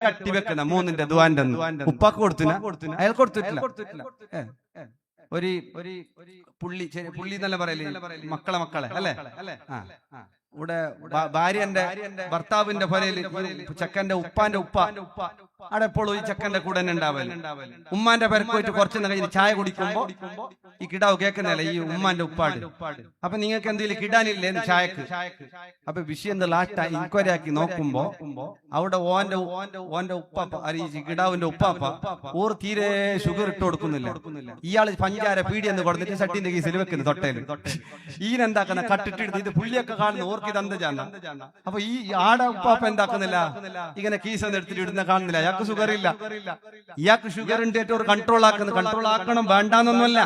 കട്ടിവെക്കുന്ന മൂന്നിന്റെ ദുആന്റെ ഉപ്പാക്ക് കൊടുത്തിന, അയാൾ കൊടുത്തിട്ടില്ല. ഒരു പുള്ളി പുള്ളി എന്നല്ല പറയല്, മക്കളെ അല്ലേ? ഇവിടെ ഭാര്യന്റെ ഭർത്താവിന്റെ പുരയില് ചെക്കന്റെ ഉപ്പാന്റെ ഉപ്പ അവിടെ എപ്പോഴും ഈ ചെക്കന്റെ കൂടെ തന്നെ ഉണ്ടാവല്. ഉമ്മാന്റെ പേർക്ക് പോയിട്ട് കുറച്ച് കഴിഞ്ഞ് ചായ കുടിക്കുമ്പോ ഈ കിടാവ് കേൾക്കുന്നില്ല, ഈ ഉമ്മാന്റെ ഉപ്പാട്. അപ്പൊ നിങ്ങൾക്ക് എന്തെങ്കിലും കിടാനില്ലേ ചായക്ക്? അപ്പൊ വിഷയം ലാസ്റ്റ് ഇൻക്വയറി ആക്കി നോക്കുമ്പോ അവിടെ ഓന്റെ ഉപ്പാപ്പ, ഈ കിടാവിന്റെ ഉപ്പാപ്പ ഓർ തീരെ ഷുഗർ ഇട്ട് കൊടുക്കുന്നില്ല. ഇയാള് പഞ്ചാര പീടിയെന്ന് കൊടുത്തിട്ട് ചട്ടിന്റെ കേസിൽ വെക്കുന്നു തൊട്ടേല്. ഈനെന്താക്കുന്ന കട്ടിട്ടെടുത്ത് ഇത് പുള്ളിയൊക്കെ കാണുന്നു, ഓർക്ക് ഇത് അന്തജാണ്. അപ്പൊ ഈ ആടെ ഉപ്പാപ്പ എന്താക്കുന്നില്ല, ഇങ്ങനെ കീസെന്ന് എടുത്തിട്ട് ഇടുന്ന കാണുന്നില്ല. ഇയാൾക്ക് ഷുഗർ ഇല്ല, ഇയാൾക്ക് ഷുഗർ ഉണ്ട്, ഏറ്റവും കൺട്രോൾ ആക്കുന്നു. കൺട്രോൾ ആക്കണം വേണ്ടാന്നൊന്നുമല്ല,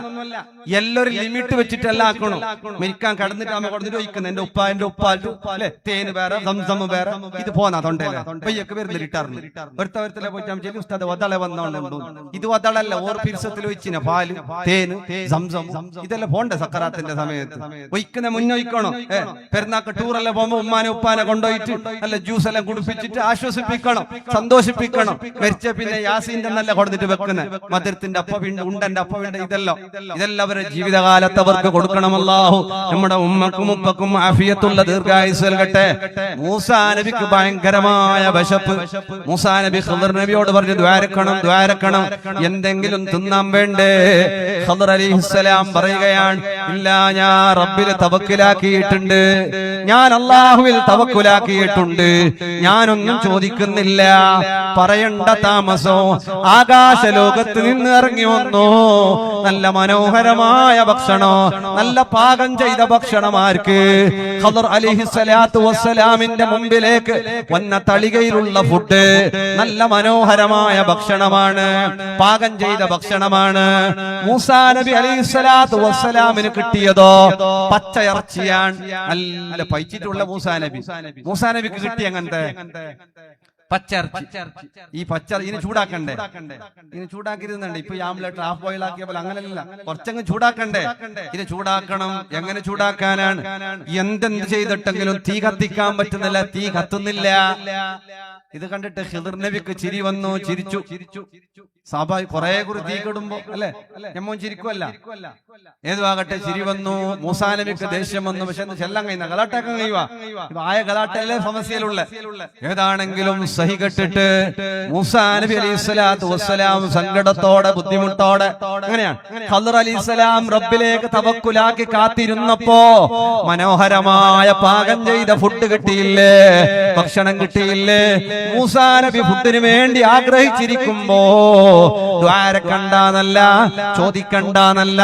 എല്ലാവരും ലിമിറ്റ് വെച്ചിട്ടല്ല ആക്കണം. മരിക്കാൻ കടന്നിട്ട് അമ്മ കൊടുത്തിട്ട് വയ്ക്കുന്നത് എന്റെ ഉപ്പ അല്ലെ, തേന് വേറെ സംസം വേറെ, ഇത് പോന്നാ തൊണ്ടയിലെ പയ്യൊക്കെ വരുന്നില്ല ഇട്ടാർന്ന് ഒരുത്തവരത്തിലെ പോയിട്ട് ഉസ്താദ് വതള വന്നോണ്ടുണ്ടോ, ഇത് വതളല്ല, ഓർ പിരിസത്തിൽ വെച്ചിന പാല് തേന് സംസം ഇതെല്ലാം പോണ്ടേ സക്കറാത്തിന്റെ സമയത്ത് വയ്ക്കുന്ന മുന്നൊയ്ക്കണോ. പെരുന്നാക്ക് ടൂറെല്ലാം പോകുമ്പോ ഉമ്മാനെ ഉപ്പാനെ കൊണ്ടുപോയിട്ട് നല്ല ജ്യൂസ് എല്ലാം കുടിപ്പിച്ചിട്ട് ആശ്വസിപ്പിക്കണം, സന്തോഷിപ്പിക്കണം. മരിച്ച പിന്നെ യാസീന്റെ നല്ല കൊടുത്തിട്ട് വെക്കുന്നത്, മധുരത്തിന്റെ അപ്പവിണ്ട്, ഉണ്ടന്റെ അപ്പവിണ്ട്, ഇതെല്ലാം അവരുടെ ജീവിതകാലത്ത് അവർക്ക് കൊടുക്കണം. അല്ലാഹു നമ്മുടെ ഉമ്മക്കും ഉപ്പക്കും ആഫിയത്തുള്ള ദീർഘായുസ് നൽകട്ടെ. മൂസാ നബിക്ക് ഭയങ്കരമായ വിശപ്പ്. മൂസാ നബി ഖദർ നബിയോട് പറഞ്ഞു ദ്വാരക്കണം, എന്തെങ്കിലും തിന്നാൻ വേണ്ടേ? ഖദർ അലൈഹിസ്സലാം പറയുകയാണ്, ഇല്ല, ഞാൻ റബ്ബിൽ തവക്കുലാക്കിയിട്ടുണ്ട്, ഞാൻ അല്ലാഹുവിൽ തവക്കുലാക്കിയിട്ടുണ്ട്, ഞാനൊന്നും ചോദിക്കുന്നില്ല. പറയണ്ട താമസോ, ആകാശ ലോകത്ത് നിന്ന് ഇറങ്ങി വന്നു നല്ല മനോഹരമായ ഭക്ഷണോ, നല്ല പാകം ചെയ്ത ഭക്ഷണമാർക്ക് ഖദർ അലൈഹിസ്സലാത്തു വസ്സലാമിന്റെ മുമ്പിലേക്ക് വന്ന തളികയിലുള്ള ഫുഡ് നല്ല മനോഹരമായ ഭക്ഷണമാണ്, പാകം ചെയ്ത ഭക്ഷണമാണ്. മൂസാ നബി അലൈഹിസ്സലാത്തു വസ്സലാമിന് കിട്ടിയതോ പച്ചയിറച്ചിയാണ്. നല്ല പൈച്ചിട്ടുള്ള മൂസാ നബിക്ക് കിട്ടിയ അങ്ങനത്തെ പച്ചയിറച്ചി. ഈ ഇതിനെ ചൂടാക്കണ്ടേ, ഇതിനെ ചൂടാക്കിയിരുന്നുണ്ട്. ഇപ്പൊ ഈ ആംലെറ്റ് ഹാഫ് ബോയിൽ ആക്കിയ പോലെ അങ്ങനെയല്ല, കുറച്ചങ്ങ് ചൂടാക്കണ്ടേ. ഇത് ചൂടാക്കണം. എങ്ങനെ ചൂടാക്കാനാണ്? എന്തെന്ത് ചെയ്തിട്ടെങ്കിലും തീ കത്തിക്കാൻ പറ്റുന്നില്ല, തീ കത്തുന്നില്ല. ഇത് കണ്ടിട്ട് ഖിദർ നബിക്ക് ചിരി വന്നു, ചിരിച്ചു. സ്വാഭാവിക കുറെ കുറി തീ കെടുമ്പോ അല്ലെ ഞമ്മോൻ ചിരിക്കുമല്ല, ഏതുവാകട്ടെ ചിരി വന്നു. മൂസാ നബിക്ക് ദേഷ്യം വന്നു, പക്ഷെ ചെല്ലാൻ കഴിയുന്ന ഗലാട്ടാക്കാൻ കഴിയുക, ആയ ഗലാട്ടല്ലേ സമസ്യയിലുള്ള. ഏതാണെങ്കിലും സഹി കെട്ടിട്ട് മൂസാ നബി അലൈഹിസ്സലാത്തു വസ്സലാം സങ്കടത്തോടെ ബുദ്ധിമുട്ടോടെ അങ്ങനെയാണ് ഖദർ അലൈഹിസ്സലാം റബ്ബിലേക്ക് തവക്കുലാക്കി കാത്തിരുന്നപ്പോ മനോഹരമായ പാകം ചെയ്ത ഫുഡ് കിട്ടിയില്ലേ, ഭക്ഷണം കിട്ടിയില്ലേ? മൂസാ നബി ഫുഡിന് വേണ്ടി ആഗ്രഹിച്ചിരിക്കുമ്പോ ദ്വാരക്കണ്ടെന്നല്ല, ചോദിക്കണ്ടെന്നല്ല,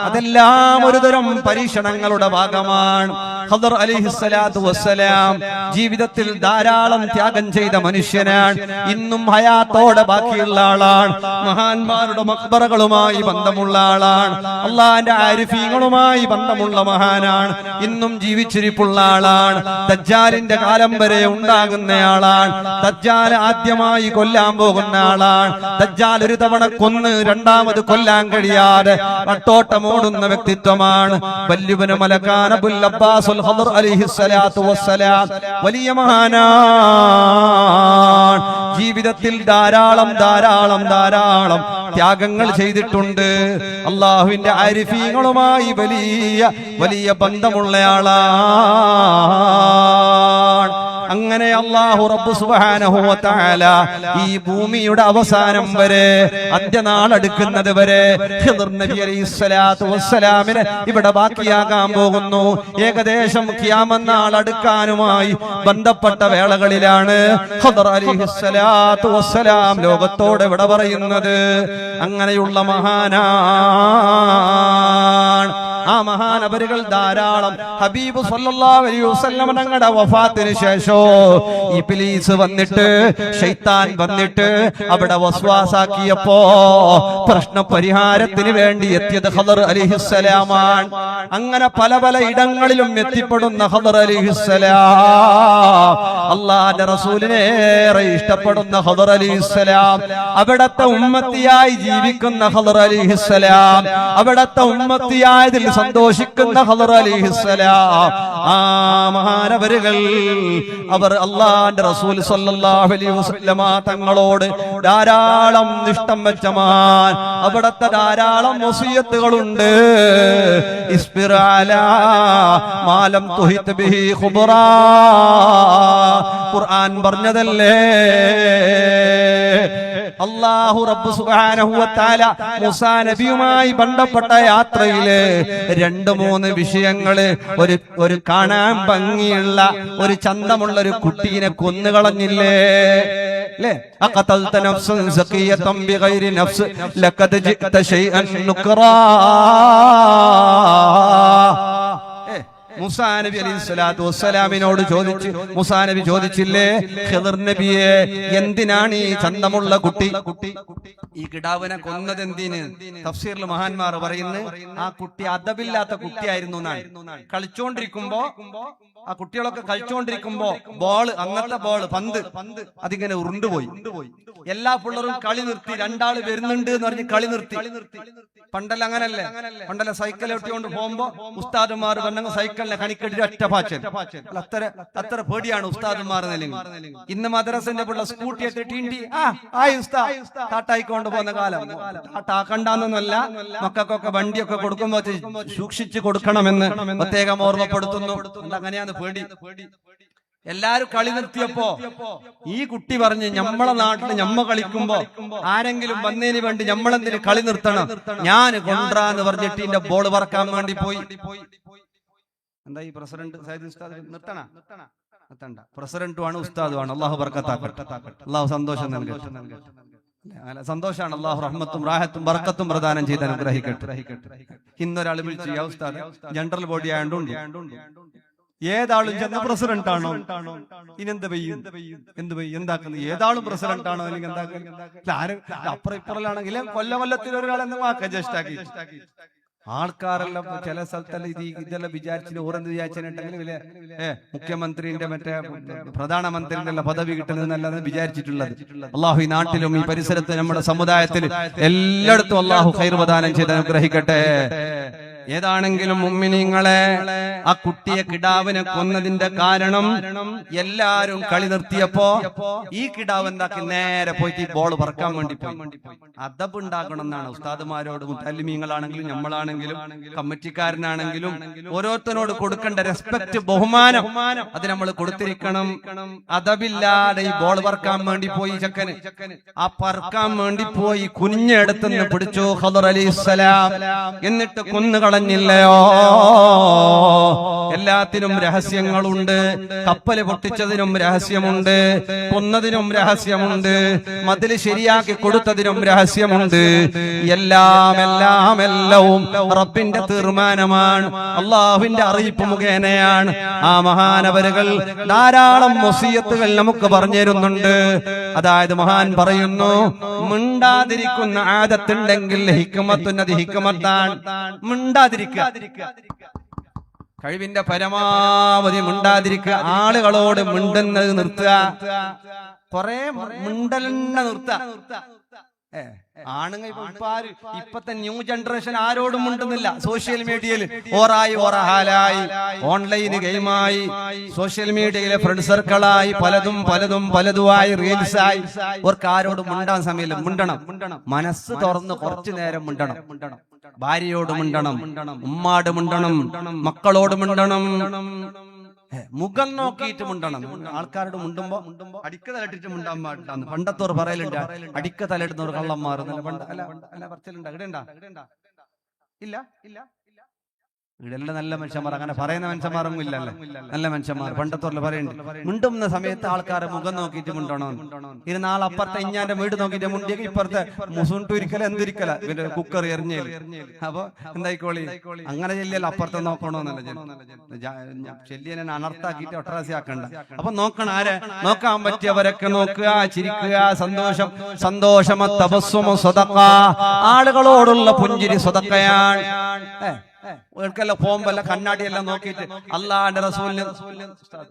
അതെല്ലാം ഒരുതരം പരീക്ഷണങ്ങളുടെ ഭാഗമാണ്. ഖദർ അലൈഹിസ്സലാത്തു വസ്സലാം ജീവിതത്തിൽ ധാരാളം ത്യാഗം ചെയ്ത മനുഷ്യനാണ്, ഇന്നും ഹയാത്തോടെ ബാക്കിയുള്ള ആളാണ്, മഹാന്മാരുടെ മഖ്ബറകളുമായി ബന്ധമുള്ള ആളാണ്, അള്ളാന്റെ ആരിഫീങ്ങളുമായി ബന്ധമുള്ള മഹാനാണ്, ഇന്നും ജീവിച്ചിരിപ്പുള്ള ആളാണ്, ദജ്ജാലിന്റെ കാലം വരെ ഉണ്ടാകുന്നയാളാണ്, ദജ്ജാൽ ആദ്യമായി കൊല്ലാൻ പോകുന്ന ആളാണ്, ദജ്ജാൽ ഒരു തവണ കൊന്ന് രണ്ടാമത് കൊല്ലാൻ കഴിയാതെ അട്ടോട്ടമോടുന്ന വ്യക്തിത്വമാണ്. വല്യുബനു മലകാൻ അബുൽ അബ്ബാസുൽ ഖദർ അലൈഹിസ്സലാത്തു വസ്സലാം വലിയ മഹാനാണ്. ജീവിതത്തിൽ ധാരാളം ത്യാഗങ്ങൾ ചെയ്തിട്ടുണ്ട്. അള്ളാഹുവിന്റെ ആരിഫീങ്ങളുമായി വലിയ ബന്ധമുള്ളയാളാണ്. അങ്ങനെ അല്ലാഹു റബ്ബ് സുബ്ഹാനഹു വ തആല ഈ ഭൂമിയുടെ അവസാനം വരെ, അന്ത്യനാൾ അടുക്കുന്നത് വരെ ഖിദർ നബി അലൈഹിസ്സലാത്തു വസ്സലാമിനെ ഇവിടെ ബാക്കിയാകാൻ പോകുന്നു. ഏകദേശം ഖിയാമത്ത് നാൾ അടുക്കാനുമായി ബന്ധപ്പെട്ട വേളകളിലാണ് ഖിദർ അലൈഹിസ്സലാത്തു വസ്സലാം ലോകത്തോട് വിട പറയുന്നത്. അങ്ങനെയുള്ള മഹാനാണ്. ആ മഹാനവരുകൾ ധാരാളം. ഹബീബ് സല്ലല്ലാഹു അലൈഹി വസല്ലം തങ്ങളുടെ വഫാത്തിന് ശേഷം ഇബ്ലീസ് വന്നിട്ട്, ശൈത്താൻ വന്നിട്ട് അവിടെ വസ്വാസാക്കിയപ്പോ പ്രശ്ന പരിഹാരത്തിന് വേണ്ടി എത്തിയത് ഖദർ അലൈഹിസ്സലാമാണ്. അങ്ങനെ പല ഇടങ്ങളിലും എത്തിപ്പെടുന്ന ഖദർ അലൈഹിസ്സലാം, അല്ലാഹുവിന്റെ റസൂലിനെ ഏറെ ഇഷ്ടപ്പെടുന്ന ഖദർ അലൈഹിസ്സലാം, അവിടത്തെ ഉമ്മത്തിയായി ജീവിക്കുന്ന ഖദർ അലൈഹിസ്സലാം, അവിടത്തെ ഉമ്മത്തിയായതിൽ സന്തോഷിക്കുന്ന ഖദർ അലൈഹിസ്സലാം ആ മഹാനവരുകൾ അവർ അല്ലാഹുവിന്റെ റസൂൽ സ്വല്ലല്ലാഹു അലൈഹി വസല്ലമ തങ്ങളോട് ധാരാളം ഇഷ്ടം വെച്ച മഹാൻ. അവിടത്തെ ധാരാളം വസിയത്തുകളുണ്ട്. ഇസ്ബിർ അലാ മാലം തുഹിത് ബിഹി ഖുബറാ, ഖുർആൻ പറഞ്ഞതല്ലേ. അല്ലാഹു റബ്ബ് സുബ്ഹാനഹു വ തആല മൂസാ നബിയുമായി ബന്ധപ്പെട്ട യാത്രയില് 2-3 വിഷയങ്ങള്, ഒരു കാണാൻ ഭംഗിയുള്ള ഒരു ചന്തമുള്ള ഒരു കുട്ടീനെ കൊന്നുകളഞ്ഞില്ലേ അല്ലേ? അഖതൽത നഫ്സൻ സഖിയതൻ ബിഗൈരി നഫ്സ് ലഖദ് ജിഅത ശൈഅൻ നുക്റാ. മൂസാ നബി അലൈഹിസ്സലാത്തു വസ്സലാമിനോട് ചോദിച്ചു, മൂസാ നബി ചോദിച്ചില്ലേ, ഖിദർ നബിയെ എന്തിനാണ് ഈ ചന്തമുള്ള കുട്ടി ഈ കിടാവിനെ കൊന്നത്? എന്തിന്? തഫ്സീറിൽ മഹാന്മാർ പറയുന്നു, ആ കുട്ടി അദബില്ലാത്ത കുട്ടിയായിരുന്നു എന്നാണ്. കളിച്ചോണ്ടിരിക്കുമ്പോ ആ കുട്ടികളൊക്കെ കളിച്ചോണ്ടിരിക്കുമ്പോ അന്നത്തെ പന്ത് അതിങ്ങനെ ഉരുണ്ടുപോയി. എല്ലാ പിള്ളേരും കളി നിർത്തി, 2 ആള് വരുന്നുണ്ട് എന്ന് പറഞ്ഞ് കളി നിർത്തി. പണ്ടല്ല അങ്ങനല്ലേ? പണ്ടല്ല സൈക്കിൾ ഒട്ടിക്കൊണ്ട് പോകുമ്പോ ഉസ്താദുമാർ പറഞ്ഞ സൈക്കിളിനെ കണിക്കെട്ടി ഒറ്റ പാച്ചൻ. അത്ര പേടിയാണ് ഉസ്താദുമാർ. ഇന്ന് മദ്രസന്റെ പിള്ള സ്കൂട്ടി എത്തിണ്ടി കാട്ടായിക്കൊണ്ട് പോകുന്ന കാലം. കാട്ടാക്കണ്ടെന്നല്ല, മക്കൾക്കൊക്കെ വണ്ടിയൊക്കെ കൊടുക്കുമ്പോ സൂക്ഷിച്ചു കൊടുക്കണമെന്ന് പ്രത്യേകം ഓർമ്മപ്പെടുത്തുന്നു. അങ്ങനെയാണ് പേടി. എല്ലാരും കളി നിർത്തിയപ്പോ ഈ കുട്ടി പറഞ്ഞ്, ഞമ്മളെ നാട്ടില് ഞമ്മ കളിക്കുമ്പോ ആരെങ്കിലും വന്നതിന് വേണ്ടി ഞമ്മളെന്തിന് കളി നിർത്തണം, ഞാൻ കൊണ്ടാന്ന് പറഞ്ഞിട്ട് ഇതിന്റെ ബോൾ പറക്കാൻ വേണ്ടി പോയി. എന്താ ഈ പ്രസിഡന്റ് സയ്യിദ് ഉസ്താദ് നിർത്തണ്ട? പ്രസിഡന്റുമാണ്, ഉസ്താദുമാണ്. അള്ളാഹു ബർക്കത്താക്കട്ടെ, അള്ളാഹു സന്തോഷം നൽകട്ടെ. സന്തോഷാണ്. അള്ളാഹു റഹ്മത്തും റാഹത്തും ബർക്കത്തും പ്രദാനം ചെയ്ത് അനുഗ്രഹിക്കട്ടെ. ഇന്നൊരാൾ വിളിച്ചു, യാ ഉസ്താദ് ജനറൽ ബോഡി ആയതുകൊണ്ട് ഏതാളും ചെന്ന പ്രസിഡന്റ് ആണോ? ഇനെന്ത് പെയ്യും എന്താക്കുന്നത്? ഏതാളും പ്രസിഡന്റ് ആണോ? അല്ലെങ്കിൽ എന്താക്കുന്നത്? ആരും അപ്പുറം ഇപ്പുറലാണെങ്കിൽ കൊല്ലത്തിൽ ഒരാളെന്ന് വാക്ക ജസ്റ്റ് ആക്കി. ആൾക്കാരെല്ലാം ചില സ്ഥലത്തെല്ലാം ഇതെല്ലാം വിചാരിച്ചിട്ട് ഓരോന്ന് വിചാരിച്ചിട്ടുണ്ടെങ്കിൽ മുഖ്യമന്ത്രിന്റെ മറ്റേ പ്രധാനമന്ത്രിന്റെ പദവി കിട്ടുന്നതെന്നല്ലാതെ വിചാരിച്ചിട്ടുള്ളത്. അള്ളാഹു ഈ നാട്ടിലും ഈ പരിസരത്ത് നമ്മുടെ സമുദായത്തിൽ എല്ലായിടത്തും അള്ളാഹു ഖൈർ പ്രദാനം ചെയ്ത് അനുഗ്രഹിക്കട്ടെ. ഏതാണെങ്കിലും മുഅ്മിനീങ്ങളെ, ആ കുട്ടിയെ കിടാവിനെ കൊന്നതിന്റെ കാരണം എല്ലാരും കളി നിർത്തിയപ്പോ ഈ കിടാവ് എന്താക്കി, നേരെ പോയിട്ട് ഈ ബോൾ പറക്കാൻ വേണ്ടി പോയി. അദബ് ഉണ്ടാക്കണം എന്നാണ് ഉസ്താദുമാരോട്, മുത്തല്ലിമീങ്ങളാണെങ്കിലും നമ്മളാണെങ്കിലും കമ്മിറ്റിക്കാരനാണെങ്കിലും ഓരോരുത്തരോട് കൊടുക്കേണ്ട റെസ്പെക്ട്, ബഹുമാനം, അത് നമ്മൾ കൊടുത്തിരിക്കണം. അദബില്ലാതെ ഈ ബോൾ പറക്കാൻ വേണ്ടി പോയി ചെക്കന്. ആ പറക്കാൻ വേണ്ടി പോയി കുഞ്ഞെടുത്തുനിന്ന് പിടിച്ചു ഖദർ അലൈഹിസ്സലാം. എന്നിട്ട് കൊന്നുകളഞ്ഞില്ലയോ? എല്ലാത്തിനും രഹസ്യങ്ങളുണ്ട്. കപ്പല് പൊട്ടിച്ചതിനും രഹസ്യമുണ്ട്, കൊന്നതിനും രഹസ്യമുണ്ട്, മതില് ശരിയാക്കി കൊടുത്തതിനും രഹസ്യമുണ്ട്. എല്ലാവും റബ്ബിന്റെ തീർമാനമാണ്, അള്ളാഹുവിന്റെ അറിയിപ്പ് മുഖേനയാണ്. ആ മഹാനവരുകൾ ധാരാളം വസിയത്തുകൾ നമുക്ക് പറഞ്ഞു തരുന്നുണ്ട്. അതായത് മഹാൻ പറയുന്നു, മിണ്ടാതിരിക്കുന്ന ആദത്തുണ്ടെങ്കിൽ ഹിക്മത്തുന്നത് ഹിക്മത്താണ്. മിണ്ടാതിരിക്കുക, കഴിവിന്റെ പരമാവധി മിണ്ടാതിരിക്കുക. ആളുകളോട് മിണ്ടുന്നത് നിർത്തുക, കൊറേ മിണ്ടലെന്നെ നിർത്തുക. ആണുങ്ങൾ ഇപ്പത്തെ ന്യൂ ജനറേഷൻ ആരോടും മിണ്ടുന്നില്ല. സോഷ്യൽ മീഡിയയിൽ ഓറായി ഓൺലൈൻ ഗെയിമായി, സോഷ്യൽ മീഡിയയിലെ ഫ്രണ്ട് സർക്കിളായി, പലതുമായി റീൽസായി. അവർക്ക് ആരോടും മിണ്ടാൻ സമയമില്ല. മിണ്ടണം, മനസ്സ് തുറന്ന് കുറച്ചു നേരം മിണ്ടണം. ഭാര്യയോട് മിണ്ടണം, ഉമ്മാട് മിണ്ടണം, മക്കളോട് മിണ്ടണം, മുഖം നോക്കിയിട്ട് മിണ്ടണം. ആൾക്കാരോട് മിണ്ടുമ്പോ അടിക്ക തലട്ടിട്ട് മിണ്ടാൻ പാടില്ല. പണ്ടത്തോർ പറയലുണ്ട്, അടിക്ക തലയിടുന്നവർ കള്ളന്മാർ. അല്ല പറച്ചിലുണ്ട്. ഇല്ല ഇവിടെല്ലാം നല്ല മനുഷ്യന്മാർ, അങ്ങനെ പറയുന്ന മനുഷ്യന്മാരൊന്നും ഇല്ലല്ലോ. നല്ല മനുഷ്യന്മാർ പണ്ടത്തോറിൽ പറയുന്നുണ്ട്, മിണ്ടുന്ന സമയത്ത് ആൾക്കാരെ മുഖം നോക്കിയിട്ട് മിണ്ടണോ. ഇത് നാളെ അപ്പുറത്തെ ഇഞ്ഞാന്റെ വീട് നോക്കിയിട്ട് മുണ്ടിയെങ്കിൽ ഇപ്പുറത്തെ മുസുണ്ടിരിക്കല എന്തിരിക്കല ഇവന്റെ കുക്കർ എറിഞ്ഞേല്. അപ്പൊ എന്തായിക്കോളി, അങ്ങനെ ചെല്ലിയല്ല അപ്പുറത്തെ നോക്കണോന്നല്ല, ചെല്ലിയനെ അനർത്താക്കിയിട്ട് ഒട്ടറാസി ആക്കണ്ട. അപ്പൊ നോക്കണം, ആരെ നോക്കാൻ പറ്റിയവരൊക്കെ നോക്കുക, ചിരിക്കുക, സന്തോഷമ തപസ്വമ സ്വതക്ക. ആളുകളോടുള്ള പുഞ്ചിരി സ്വതക്കയാണ്. െല്ലാം പോകുമ്പോ കണ്ണാടിയെല്ലാം നോക്കിയിട്ട് അള്ളാന്റെ റസൂലിന്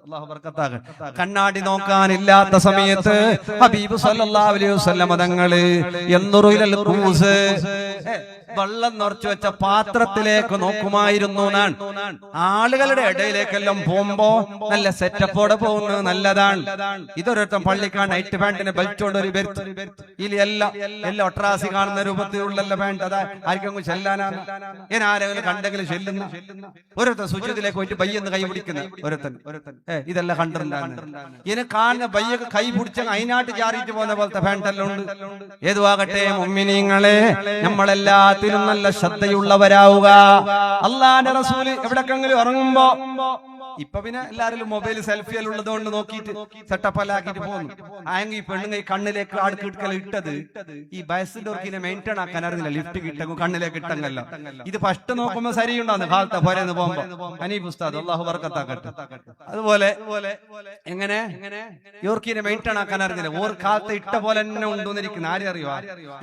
അല്ലാഹു ബർക്കത്താകട്ടെ കണ്ണാടി നോക്കാനില്ലാത്ത സമയത്ത് ഹബീബ് സല്ലല്ലാഹു അലൈഹി വസല്ലം തങ്ങള് യൻദുറുൽ ഖൂസ് വെള്ളം നിറച്ചു വെച്ച പാത്രത്തിലേക്ക് നോക്കുമായിരുന്നു. ആളുകളുടെ ഇടയിലേക്കെല്ലാം പോകുമ്പോ നല്ല സെറ്റപ്പോടെ പോകുന്നത് നല്ലതാണ്. ഇതൊരുത്തം പള്ളിക്കാണ് നൈറ്റ് പാന്റിന്റെ ബെൽറ്റ് കൊണ്ട് ഒരു ബെൽറ്റ് ഇതിൽ എല്ലാം ഒട്രാസി കാണുന്ന രൂപത്തിലുള്ള പാന്റ് അതാ ആർക്കും ചെല്ലാനാണ്. ഞാൻ ആരെങ്കിലും കണ്ടെങ്കിലും ചെല്ലുന്ന ഒരുത്തൻ സുജൂദിലേക്ക് പോയിട്ട് ബയ്യെന്ന് കൈ പിടിക്കുന്ന ഒരുത്തൻ ഇതെല്ലാം കണ്ടിട്ടുണ്ടാണ്. ഇതിനെ കാണുന്ന ബയ്യൊക്കെ കൈ പിടിച്ച അതിനായിട്ട് ചാറിയിട്ട് പോകുന്ന പോലത്തെ പാൻറ്റെല്ലാം ഉണ്ട്. ഏതുവാകട്ടെ മുഅ്മിനീങ്ങളെ, നമ്മളെല്ലാത്തിനും നല്ല ശ്രദ്ധയുള്ളവരാവുക. അല്ലാഹുവിന്റെ റസൂല് എവിടെക്കെങ്കിലും ഇറങ്ങുമ്പോ ഇപ്പൊ പിന്നെ എല്ലാവരും മൊബൈൽ സെൽഫിയിൽ ഉള്ളതുകൊണ്ട് നോക്കിയിട്ട് സെറ്റപ്പല്ലാക്കിട്ട് പോകുന്നു. ആയെങ്കിൽ ഈ പെണ്ണുങ്ങൾ ഈ കണ്ണിലേക്ക് ആടുക്കിട്ടൽ ഇട്ടത് ഈ ബസ്സിന്റെ മെയിൻറ്റെയിൻ ആക്കാൻ അറിയില്ല. ലിഫ്റ്റ് കിട്ടും കണ്ണിലേക്ക് ഇട്ടങ്ങല്ലോ. ഇത് ഫസ്റ്റ് നോക്കുമ്പോ ശരിയുണ്ടാന്ന് കാലത്തെ പോരെന്ന് പോകുമ്പോ ഹനീഫ് ഉസ്താദ് അല്ലാഹു ബർക്കത്താക്കട്ടെ. അതുപോലെ എങ്ങനെ ഇവർക്കിനെ മെയിൻറ്റെയിൻ ആക്കാൻ അറിഞ്ഞില്ല. ഓർ കാലത്തെ ഇട്ട പോലെ തന്നെ ഉണ്ടെന്നിരിക്കുന്ന ആരും അറിയുക.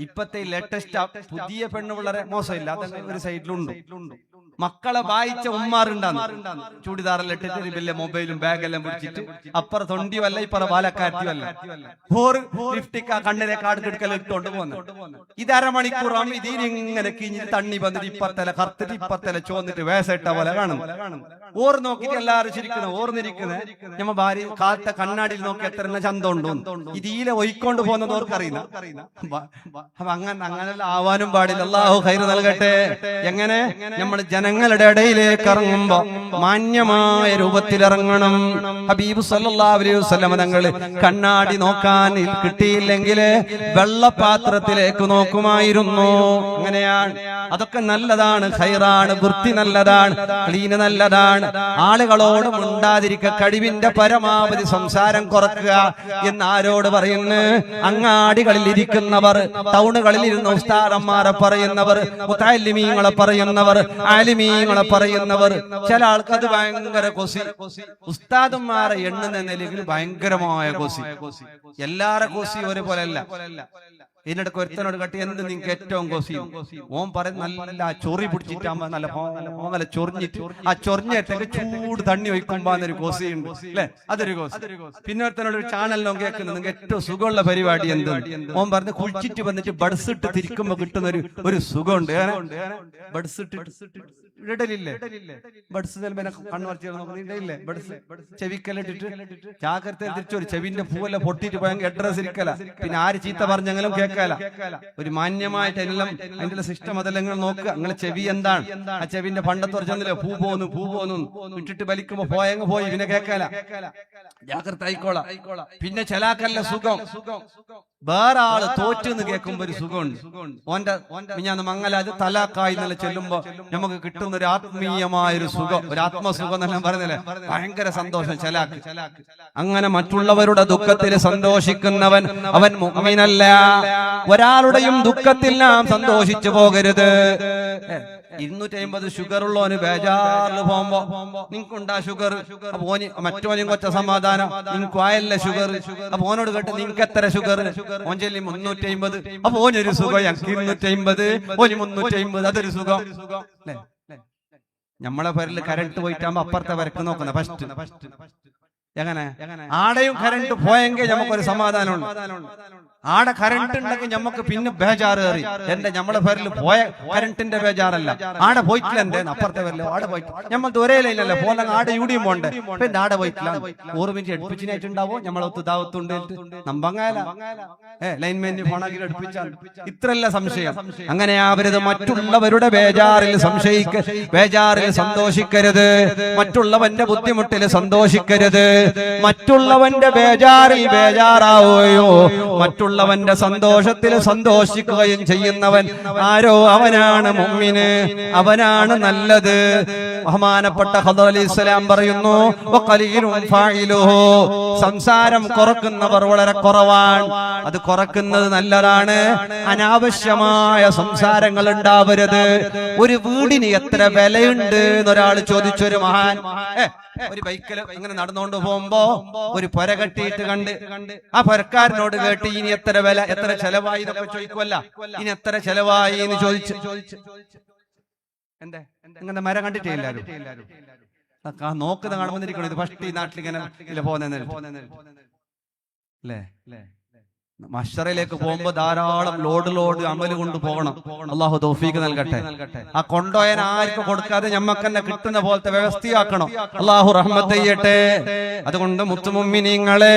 ഇപ്പത്തെ ലേറ്റസ്റ്റ് പുതിയ പെണ്ണുപിള്ളരെ മോശമില്ല, അത് ഒരു സൈഡിലുണ്ട്. മക്കളെ വായിച്ച ഉമ്മാറുണ്ടാന്ന് ചൂടിദാറെല്ലാം ഇട്ടിട്ട് വലിയ മൊബൈലും ബാഗെല്ലാം പിടിച്ചിട്ട് അപ്പുറ തൊണ്ടിയുമല്ല ഇപ്പുറ പാലക്കാറ്റിയുമല്ല ലിഫ്റ്റിക്ക് ആ കണ്ണിലേക്ക് ആടുക്കെടുക്കൽ ഇട്ടുകൊണ്ട് പോകുന്നു. ഇത് അരമണിക്കൂറാണ് ഇതിനിങ്ങനെ കിഞ്ഞിട്ട് തണ്ണി വന്നിട്ട് ഇപ്പത്തല കറുത്തിട്ട് ഇപ്പത്തല ചോന്നിട്ട് വേസയിട്ട പോലെ കാണും. ഓർ നോക്കിട്ട് എല്ലാവരും ചിരിക്കുന്നത് ഓർന്നിരിക്കുന്നത് നമ്മ ഭാര്യ കാലത്തെ കണ്ണാടിയിൽ നോക്കി എത്ര ചന്തമുണ്ടോ ഇതിലെ ഒയ്ക്കൊണ്ട് പോകുന്നത് ഓർക്കറിയില്ല. അപ്പൊ അങ്ങനെല്ലാം ആവാനും പാടില്ല. അല്ലാഹു ഖൈർ നൽകട്ടെ. എങ്ങനെ നമ്മൾ ജനങ്ങളുടെ ഇടയിലേക്ക് ഇറങ്ങുമ്പോ മാന്യമായ രൂപത്തിൽ ഇറങ്ങണം. ഹബീബ് സല്ലല്ലാഹു അലൈഹി വസല്ലം തങ്ങൾ കണ്ണാടി നോക്കാൻ കിട്ടിയില്ലെങ്കിൽ വെള്ളപാത്രത്തിലേക്ക് നോക്കുമായിരുന്നു. അങ്ങനെയാണ്. അതൊക്കെ നല്ലതാണ്, ഖൈറാണ്, വൃത്തി നല്ലതാണ്, ക്ലീന് നല്ലതാണ്. ആളുകളോട് മിണ്ടാതിരിക്കുക, കഴിവിന്റെ പരമാവധി സംസാരം കുറക്കുക എന്ന് ആരോട് പറയുന്നു? അങ്ങാടികളിൽ ഇരിക്കുന്നവർ, ടൗണുകളിൽ ഇരുന്ന ഉസ്താദന്മാരെ പറയുന്നവർ, മുതഅല്ലിമീങ്ങളെ പറയുന്നവർ, ആലിമീങ്ങളെ പറയുന്നവർ. ചില ആൾക്കത് ഭയങ്കര കൊസി. ഉസ്താദന്മാരെ എണ്ണുന്ന നിലയിൽ ഭയങ്കരമായ കൊസി. എല്ലാരെ കൊസി ഒരുപോലെ അല്ല. ഇതിനിടക്ക് ഒരുത്തനോട് കട്ടി എന്ത് നിങ്ങൾക്ക് ഏറ്റവും കൊസിയും ഓൻ പറയുന്ന നല്ല ചൊറി പിടിച്ചിട്ടാകുമ്പോ നല്ല പോങ്ങല ചൊറിഞ്ഞിട്ട് ആ ചൊറിഞ്ഞേറ്റൊക്കെ ചൂട് തണ്ണി ഒഴിക്കുമ്പോ ഒരു കൊസിയുണ്ട് അല്ലെ, അതൊരു കൊസി. പിന്നെ ഒരുത്തനോട് ഒരു ചാനലിനോ കേൾക്കുന്നത് നിങ്ങൾക്ക് ഏറ്റവും സുഖമുള്ള പരിപാടി എന്ത്? ഓൻ പറഞ്ഞ് കുളിച്ചിട്ട് വന്നിട്ട് ബഡ്സ് ഇട്ട് തിരിക്കുമ്പോ കിട്ടുന്ന ഒരു സുഖമുണ്ട്. ബഡ്സ് ഇട്ടിട്ട് ഇടലില്ലേ? ബഡ്സ് കണ്ണുറച്ചില്ലേ? ബഡ്സ് ചെവിക്കല്ലിട്ടിട്ട് ജാഗ്രത തിരിച്ചൊരു ചെവിന്റെ പൂവല്ല പൊട്ടിട്ട് പോയെങ്കിൽ അഡ്രസ് ഇരിക്കല. പിന്നെ ആര് ചീത്ത പറഞ്ഞെങ്കിലും കേൾക്കല. ഒരു മാന്യമായിട്ട് എല്ലാം അതിന്റെ സിസ്റ്റം അതെല്ലാം നോക്കുക. നിങ്ങളെ ചെവി എന്താണ്? ആ ചെവിന്റെ പണ്ടത്തെ പറഞ്ഞില്ലേ പൂ പോന്നു ഇട്ടിട്ട് വലിക്കുമ്പോ പോയെങ്കിൽ പോയി പിന്നെ കേൾക്കല. ജാഗ്രത ആയിക്കോളാം. പിന്നെ ചെലാക്കല്ല സുഖം. വേറെ ആള് തോറ്റെന്ന് കേൾക്കുമ്പോ ഒരു സുഖമുണ്ട്. ഓന്റെ ഞാൻ മംഗലാത് തലാക്കായി നല്ല ചെല്ലുമ്പോ നമുക്ക് കിട്ടുന്ന ഒരു ആത്മീയമായ ഒരു സുഖം, ഒരു ആത്മസുഖം എന്നെല്ലാം പറയുന്നില്ലേ, ഭയങ്കര സന്തോഷം ചെലാക്ക്. അങ്ങനെ മറ്റുള്ളവരുടെ ദുഃഖത്തിൽ സന്തോഷിക്കുന്നവൻ അവൻ മുഅ്മിനല്ല. ഒരാളുടെയും ദുഃഖത്തിൽ നാം സന്തോഷിച്ചു പോകരുത്. 250 ഷുഗർ ഉള്ളവന് ബേജാറിൽ പോകുമ്പോ നിങ്ങൾക്കുണ്ടാ ഷുഗർ, മറ്റോനും കൊച്ച സമാധാനം, നിങ്ങൾക്ക് ആയല്ല ഷുഗർ. അപ്പൊ ഓനോട് കേട്ട് നിങ്ങൾക്ക് എത്ര ഷുഗർ? ഓൻ ചൊല്ലി 350. അപ്പൊ ഓനൊരു സുഖം, ഞങ്ങൾക്ക് 250, ഓന് 350, അതൊരു സുഖം. നമ്മളെ പേരിൽ കരണ്ട് പോയിട്ടാകുമ്പോ അപ്പുറത്തെ വരക്ക് നോക്കുന്ന ഫസ്റ്റ് എങ്ങനെ ആടെയും കരണ്ട് പോയെങ്കിൽ നമുക്കൊരു സമാധാനമുണ്ട്. ആടെ കരണ്ട് ഉണ്ടെങ്കിൽ നമുക്ക് പിന്നെ ബേജാറ് കയറി. എന്റെ നമ്മളെ പേരിൽ പോയ കരണ്ടിന്റെ ബേജാറല്ല, ആടെ പോയിട്ടില്ല. എന്റെ അപ്പുറത്തെ പേരിൽ ആടെ പോയിട്ട് നമ്മൾ ഒരേ ലൈനല്ലേ പോലെ ആടെ യൂടിയും പോണ്ടേ. പിന്നെ ആടെ പോയിട്ടില്ല 1 മിനിറ്റ് എടുപ്പിച്ചിനായിട്ടുണ്ടാവോ നമ്മളൊത്ത് ദാവത്തുണ്ട് നമ്പങ്ങാല ലൈൻമെന്റ് ഫോണാക്കി എടുപ്പിച്ചാൽ ഇത്രല്ല സംശയം. അങ്ങനെ ആവരുത്. മറ്റുള്ളവരുടെ ബേജാറിൽ സന്തോഷിക്കരുത്. മറ്റുള്ളവന്റെ ബുദ്ധിമുട്ടിൽ സന്തോഷിക്കരുത്. മറ്റുള്ളവന്റെ ബേജാറിൽ ബേജാറാവുകയോ മറ്റുള്ളവന്റെ സന്തോഷത്തിൽ സന്തോഷിക്കുകയും ചെയ്യുന്നവൻ ആരോ അവനാണ് മുഅ്മിന്, അവനാണ് നല്ലത്. ബഹുമാനപ്പെട്ട ഖദർ അലൈഹിസ്സലാം പറയുന്നു, വഖലീലുൻ ഫാഇലുഹു, സംസാരം കുറക്കുന്നവർ വളരെ കുറവാണ്. അത് കുറക്കുന്നത് നല്ലതാണ്. അനാവശ്യമായ സംസാരങ്ങൾ ഉണ്ടാവരുത്. ഒരു വീടിന് എത്ര വിലയുണ്ട് എന്നൊരാൾ ചോദിച്ചൊരു മഹാൻ. ഒരു ബൈക്കിൽ അങ്ങനെ നടന്നുകൊണ്ട് പോകുമ്പോ ഒരു പുര കെട്ടിയിട്ട് കണ്ട് ആ പുരക്കാരനോട് കേട്ട് ഇനി എത്ര വില, എത്ര ചെലവായി എന്നൊക്കെ ചോദിക്കുമല്ല. ഇനി എത്ര ചെലവായി എന്ന് ചോദിച്ചു. എന്തേ ഇങ്ങനെ മരം കണ്ടിട്ടേ എല്ലാരും നോക്കുന്ന കാണുമ്പോൾ ഇത് ഫസ്റ്റ് ഈ നാട്ടിൽ ഇങ്ങനെ പോകുന്നല്ലേ മഹ്ശറിലേക്ക് പോകുമ്പോ ധാരാളം ലോഡ് അമല് കൊണ്ട് പോകണം. അള്ളാഹു തൗഫീഖ് നൽകട്ടെ. ആ കൊണ്ടുപോയാൻ ആർക്കും കൊടുക്കാതെ ഞമ്മക്ക് തന്നെ കിട്ടുന്ന പോലത്തെ വ്യവസ്ഥയാക്കണം. അള്ളാഹു റഹ്മത്ത് ചെയ്യട്ടെ. അതുകൊണ്ട് മുത്തുമുമ്മിനീങ്ങളെ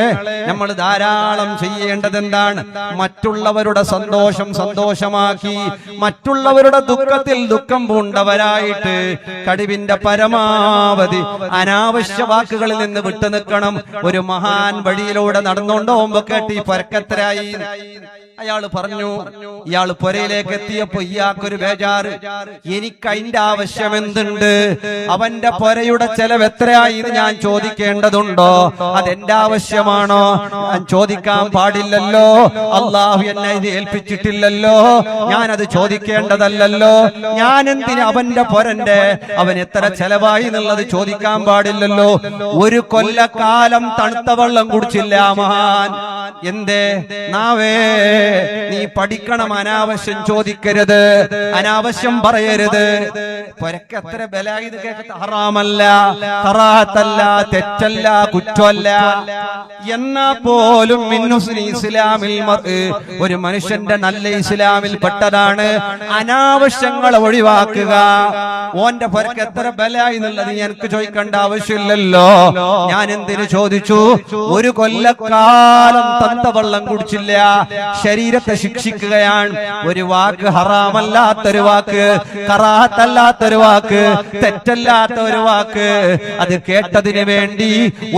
നമ്മൾ ധാരാളം ചെയ്യേണ്ടത് എന്താണ്? മറ്റുള്ളവരുടെ സന്തോഷം സന്തോഷമാക്കി മറ്റുള്ളവരുടെ ദുഃഖത്തിൽ ദുഃഖം പൂണ്ടവരായിട്ട് കഴിവിന്റെ പരമാവധി അനാവശ്യ വാക്കുകളിൽ നിന്ന് വിട്ടു നിൽക്കണം. ഒരു മഹാൻ വഴിയിലൂടെ നടന്നുകൊണ്ട് പോകുമ്പോ കേട്ട് ഈ പരക്കത്തരായി അയാള് പറഞ്ഞു, ഇയാള് പുരയിലേക്ക് എത്തിയപ്പോ ഇയാൾക്കൊരു ബേജാറ്, എനിക്ക് അതിന്റെ ആവശ്യം എന്തുണ്ട്? അവന്റെ പുരയുടെ ചെലവ് എത്രയായി എന്ന് ഞാൻ ചോദിക്കേണ്ടതുണ്ടോ? അതെന്റെ ആവശ്യമാണോ? ഞാൻ ചോദിക്കാൻ പാടില്ലല്ലോ. അള്ളാഹു എന്നെ ഇത് ഏൽപ്പിച്ചിട്ടില്ലല്ലോ, ഞാനത് ചോദിക്കേണ്ടതല്ലല്ലോ. ഞാൻ എന്തിന് അവന്റെ പുരന്റെ അവൻ എത്ര ചെലവായി എന്നുള്ളത് ചോദിക്കാൻ പാടില്ലല്ലോ. ഒരു കൊല്ലക്കാലം തണുത്ത വെള്ളം കുടിച്ചില്ല മഹാൻ. എന്തേ? നാവേ നീ പഠിക്കണം, അനാവശ്യം ചോദിക്കരുത്, അനാവശ്യം പറയരുത്. പൊരക്ക് എത്ര ബലായി കേട്ടിട്ട് ഹറാമല്ല, ഖറാഅത്തല്ല, തെറ്റല്ല, കുറ്റമല്ല. എന്നാ പോലും ഇസ്ലാമിൽ ഒരു മനുഷ്യന്റെ നല്ല ഇസ്ലാമിൽ പെട്ടതാണ് അനാവശ്യങ്ങൾ ഒഴിവാക്കുക. ഓന്റെ പൊരക്ക് എത്ര ബലായി എന്നുള്ളത് എനിക്ക് ചോദിക്കേണ്ട ആവശ്യമില്ലല്ലോ. ഞാൻ എന്തിനു ചോദിച്ചു? ഒരു കൊല്ലക്കാലം തണുത്ത വെള്ളം കുടിച്ചില്ല, ശരീരത്തെ ശിക്ഷിക്കുകയാണ്. ഒരു വാക്ക് ഹറാമല്ലാത്തൊരു വാക്ക്, ഖറാഅത്തല്ലാത്തൊരു വാക്ക്, തെറ്റല്ലാത്ത ഒരു വാക്ക്, അത് കേട്ടതിന് വേണ്ടി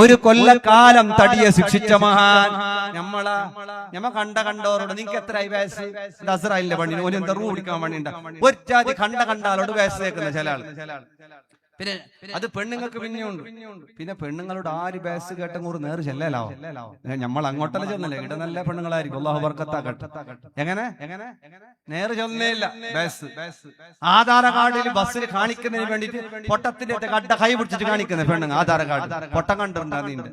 ഒരു കൊല്ലക്കാലം തടിയെ ശിക്ഷിച്ച മഹാൻ. ഞമ്മ കണ്ടവരോട് നിങ്ങൾക്ക് എത്രയായി വയസ്സ്? അസ്റായിലിന്റെ പണി ഓന് എന്താ റൂ കുടിക്കാൻ പണിയുണ്ട. ഒറ്റാതി കണ്ടാലോട് വയസ്സ് കേൾക്കുന്ന ചില ആൾ. പിന്നെ അത് പെണ്ണുങ്ങൾക്ക് പിന്നെയുണ്ട്. പിന്നെ പെണ്ണുങ്ങളോട് ആര് ബേസ് കേട്ടങ്ങൂറ് നേര് ചെല്ലാവോ? നമ്മൾ അങ്ങോട്ടല്ല ചെന്നല്ലേ, ഇവിടെ നല്ല പെണ്ണുങ്ങളായിരിക്കും. അല്ലാഹു ബർക്കത്താക്കട്ടെ. എങ്ങനെ നേര് ചെന്നേയില്ല. ബേസ് ആധാർ കാർഡിൽ ബസ്സിൽ കാണിക്കുന്നതിന് വേണ്ടിട്ട് പൊട്ടത്തിന്റെ കട്ട കൈ പിടിച്ചിട്ട് കാണിക്കുന്ന പെണ്ണുങ്ങൾ ആധാർ കാർഡ് പൊട്ടം കണ്ടിട്ടുണ്ടാ നീന്റെ.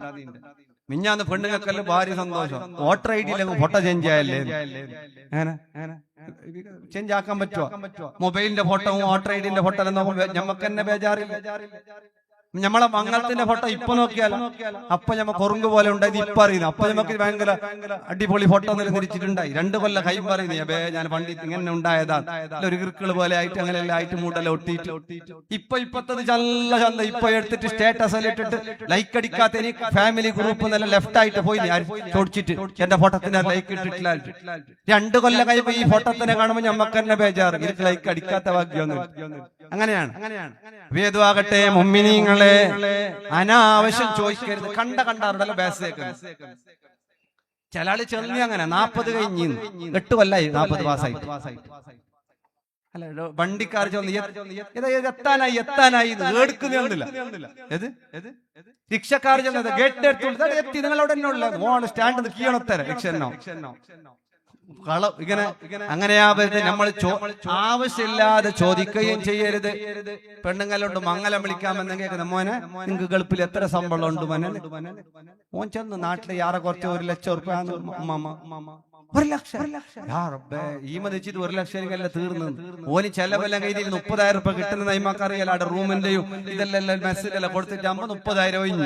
മിഞ്ഞാന്ന് പെണ്ണുങ്ങൾക്കെല്ലാം ഭാര്യ സന്തോഷം. വോട്ടർ ഐ ഡിയിലെങ്കിൽ ഫോട്ടോ ചേഞ്ച് ആയല്ലേ? ചേഞ്ച് ആക്കാൻ പറ്റുമോ? മൊബൈലിന്റെ ഫോട്ടോ വോട്ടർ ഐ ഡിന്റെ ഫോട്ടോ ഞമ്മക്ക് തന്നെ ബേജാറില്ല. നമ്മളെ മംഗളത്തിന്റെ ഫോട്ടോ ഇപ്പൊ നോക്കിയാലോ അപ്പൊ ഞമ്മ കൊറുങ്ക് പോലെ ഉണ്ടായത് ഇപ്പൊ അറിയുന്നു. അപ്പൊ നമുക്ക് ഭയങ്കര അടിപൊളി ഫോട്ടോ തിരിച്ചിട്ടുണ്ടായി. 2 കൊല്ലം കൈ പറയുന്നു ഞാൻ പണ്ടി ഇങ്ങനെ ഉണ്ടായതാ, ഒരു കിറുക്കള് പോലെ ആയിട്ട് അങ്ങനെയെല്ലാം ആയിട്ട് മൂടെല്ലാം ഒട്ടിയിട്ട് ഇപ്പത്തത് ചല്ല ചന്ത ഇപ്പൊ എടുത്തിട്ട് സ്റ്റാറ്റസ് എല്ലാം ഇട്ടിട്ട് ലൈക്ക് അടിക്കാത്ത എനിക്ക് ഫാമിലി ഗ്രൂപ്പ് നല്ല ലെഫ്റ്റ് ആയിട്ട് പോയി ചോദിച്ചിട്ട് എന്റെ ഫോട്ടോത്തിന് ലൈക്ക് ഇട്ടിട്ടില്ല. 2 കൊല്ലം കഴിയുമ്പോ ഈ ഫോട്ടോത്തിനെ കാണുമ്പോ ഞമ്മക്ക് തന്നെ ബേജാറ്, എനിക്ക് ലൈക്ക് അടിക്കാത്ത ഭാഗ്യമൊന്നും. അങ്ങനെയാണ്. വേദുവാകട്ടെ മുഅ്മിനീങ്ങളെ, അനാവശ്യം ചോദിക്കരുത്. കണ്ടാറുണ്ടല്ലോ ബേസേക്ക്. ചില ആള് ചെന്നി അങ്ങനെ 40 കഴിഞ്ഞ് 8 കൊല്ലായി 40 പാസ്സായി. അല്ല വണ്ടിക്കാർ എത്താനായി എടുക്കുന്നില്ല. റിക്ഷക്കാർ ചെന്നത് ഗേറ്റ് എത്തി നിങ്ങളവിടെ തന്നെ ഉള്ളത് മോണ് സ്റ്റാൻഡ് കീഴണത്തര റിക്ഷ ഇങ്ങനെ അങ്ങനെയാവരുത്. നമ്മൾ ആവശ്യമില്ലാതെ ചോദിക്കുകയും ചെയ്യരുത്. പെണ്ണുങ്ങളുണ്ട് മംഗലം വിളിക്കാമെന്ന് കേൾക്കുന്ന മോനെ നിങ്ങക്ക് ഗൾഫിൽ എത്ര ശമ്പളം ഉണ്ട് മോനെ? മോൻ ചെന്ന് നാട്ടിലെ യാറെ കുറച്ച് 1 ലക്ഷം ഉറുപ്പ്യ 1 ലക്ഷം ഈ മതിച്ചിട്ട് 1 ലക്ഷം എനിക്കല്ല തീർന്നു. ഓന് ചെലവെല്ലാം കഴിഞ്ഞ് 30,000 രൂപ കിട്ടുന്ന നൈമാക്കറിയാലോ. അവിടെ റൂമിന്റെയും ഇതെല്ലാം മെസ്സേജെല്ലാം കൊടുത്തിട്ട് 50-30,000 ഒഴിഞ്ഞു.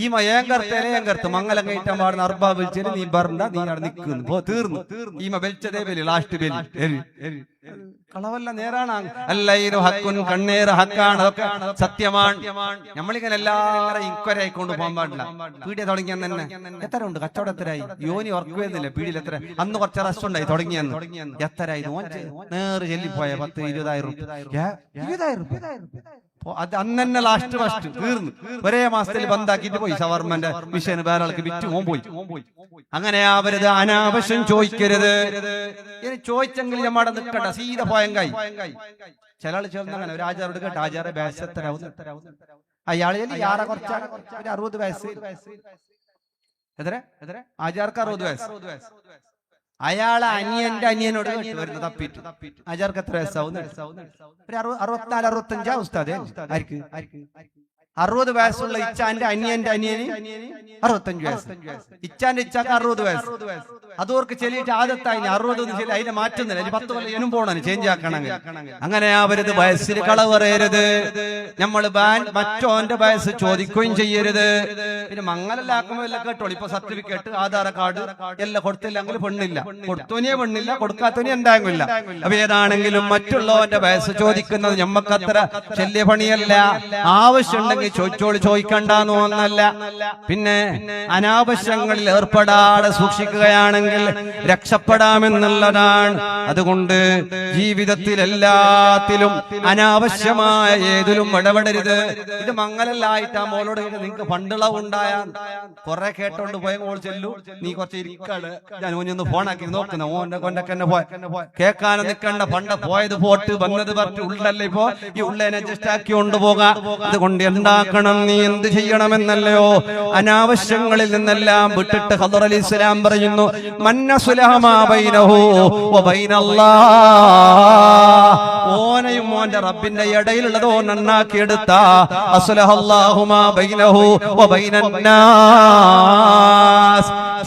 ഈ മയങ്കർത്ത് മംഗലം കഴിക്കാൻ പാടുന്ന അർബാ വിളിച്ചിട്ട് നീ പറഞ്ഞ നീ അവിടെ നിൽക്കുന്നു തീർന്നു. ഈ വെളിച്ചതേ ബലി ലാസ്റ്റ് ബലി കളവല്ല നേരാണ്. അല്ലൈനു ഹക്കുൻ കണ്ണേറ് ഹക്കാണ്, അതൊക്കെ സത്യമാണ്. നമ്മളിങ്ങനെ എല്ലാവരും ഇൻക്വയറി ആയിക്കൊണ്ട് പോകാൻ പാടില്ല. പീഡിയ തുടങ്ങിയാൽ തന്നെ എത്ര ഉണ്ട് കച്ചവടം എത്രയായി? യോനി ഉറക്കുന്നില്ല പീഡിയിൽ എത്ര അന്ന് കുറച്ച് റെസ്റ്റ് ഉണ്ടായി തുടങ്ങിയെന്ന് എത്രയായി? നേറ് ചെല്ലിപ്പോയ 10-20,000 രൂപ. അത് അന്ന് തന്നെ ലാസ്റ്റ് തീർന്നു. ഒരേ മാസത്തിൽ ബന്ധാക്കിട്ട് പോയി. ഷവർമ്മന്റെ മിഷന് വേറെ ആൾക്ക് വിറ്റ് പോയി. അങ്ങനെ ആവരുത്, അനാവശ്യം ചോദിക്കരുത്. ഇനി ചോദിച്ചെങ്കിൽ നമ്മടെ നിൽക്കണ്ട, സീത പോയങ്കായി. ചില ആള് ചേർന്ന് അങ്ങനെ ഒരു ആചാരോട് കേട്ട് ആചാര വയസ്സെത്തരാവുന്ന അയാളെ യാറെ കുറച്ചാണ് 60 വയസ്സ്. എത്ര ആചാർക്ക് 60 വയസ്സ്. അയാളെ അനിയനോട് വരുന്നത് തപ്പിട്ട് ആചാർക്ക് എത്ര വയസ്സാവും? 64-65 ഉസ്താദേ. 60 വയസ്സുള്ള ഇച്ചാന്റെ അനിയന്റെ അനിയന് 65 വയസ്സ്, ഇച്ചാന്റെ ഇച്ചാക്ക് 60 വയസ്സ്. അതോർക്ക് ചെല്ലിയിട്ട് ആദത്തായി 60 ചെല്ലി അതിനെ മാറ്റുന്നില്ല. 10 കൊല്ലം ഇനും പോകണം ചേഞ്ച് ആക്കണമെങ്കിൽ. അങ്ങനെ ആവരുത്, വയസ്സിന് കളവ് പറയരുത്. നമ്മൾ മറ്റോന്റെ വയസ്സ് ചോദിക്കുകയും ചെയ്യരുത്. പിന്നെ മംഗലാക്കുമ്പോ എല്ലാം കേട്ടോളൂ. ഇപ്പൊ സർട്ടിഫിക്കറ്റ്, ആധാർ കാർഡ് എല്ലാം കൊടുത്തില്ലെങ്കിൽ പെണ്ണില്ല, കൊടുത്തോനിയെ പെണ്ണില്ല, കൊടുക്കാത്തോനി എന്താകില്ല. അപ്പൊ ഏതാണെങ്കിലും മറ്റുള്ളവന്റെ വയസ്സ് ചോദിക്കുന്നത് ഞമ്മക്കത്ര ശല്യ പണിയല്ല. ആവശ്യമുണ്ടെങ്കിൽ ചോദിക്കണ്ടെന്ന് ഒന്നല്ല. പിന്നെ അനാവശ്യങ്ങളിൽ ഏർപ്പെടാതെ സൂക്ഷിക്കുകയാണെങ്കിൽ രക്ഷപ്പെടാമെന്നുള്ളതാണ്. അതുകൊണ്ട് ജീവിതത്തിൽ എല്ലാത്തിലും അനാവശ്യമായ ഏതിലും ഇടപെടരുത്. ഇത് മംഗലല്ലായിട്ട് ആ മോളോട് നിങ്ങക്ക് പണ്ടിളവുണ്ടായ കുറെ കേട്ടോണ്ട് പോയ മോൾ ചെല്ലു, നീ കുറച്ച് ഇരിക്കാണ്, ഞാൻ ഓനൊന്ന് ഫോണാക്കി നോക്കുന്ന ഓന്റെ കൊണ്ടൊക്കെ എന്നെ കേൾക്കാനും നിൽക്കണ്ട, പണ്ട് പോയത് പോട്ട് വന്നത് പറഞ്ഞ് ഉള്ളല്ലേ ഇപ്പോ ഈ ഉള്ളേനെ അഡ്ജസ്റ്റ് ആക്കി കൊണ്ടുപോകാം. അതുകൊണ്ട് എന്താക്കണം, നീ എന്ത് ചെയ്യണമെന്നല്ലയോ, അനാവശ്യങ്ങളിൽ നിന്നെല്ലാം വിട്ടിട്ട് ഖദർ അലി ഇസ്ലാം പറയുന്നു, ഓനയും മോന്റെ റബ്ബിന്റെ ഇടയിലുള്ളതോ നന്നാക്കിയെടുത്ത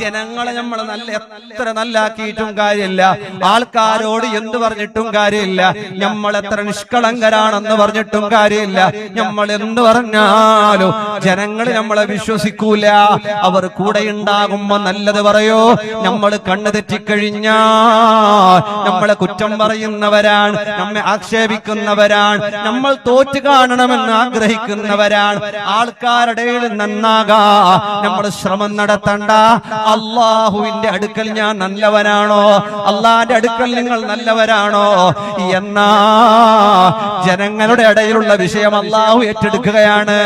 ജനങ്ങളെ നമ്മൾ എത്ര നല്ലാക്കിയിട്ടും കാര്യമില്ല, ആൾക്കാരോട് എന്ത് പറഞ്ഞിട്ടും കാര്യമില്ല, നമ്മൾ എത്ര നിഷ്കളങ്കരാണെന്ന് പറഞ്ഞിട്ടും കാര്യമില്ല. നമ്മൾ എന്ത് പറഞ്ഞാലും ജനങ്ങൾ നമ്മളെ വിശ്വസിക്കൂല. അവർ കൂടെ ഉണ്ടാകുമ്പോ നല്ലത് പറയോ, നമ്മൾ കണ്ണു തെറ്റിക്കഴിഞ്ഞാൽ നമ്മളെ കുറ്റം പറയുന്നവരാണ്, നമ്മെ ആക്ഷേപിക്കുന്നവരാണ്, നമ്മൾ തോറ്റു കാണണമെന്ന് ആഗ്രഹിക്കുന്നവരാണ്. ആൾക്കാരുടെ നന്നാകാ നമ്മൾ ശ്രമം നടത്തണ്ട. അള്ളാഹുവിന്റെ അടുക്കൽ ഞാൻ നല്ലവനാണോ, അള്ളാന്റെ അടുക്കൽ നിങ്ങൾ നല്ലവരാണോ എന്നാ ജനങ്ങളുടെ ഇടയിലുള്ള വിഷയം അള്ളാഹു ഏറ്റെടുക്കുകയാണ്.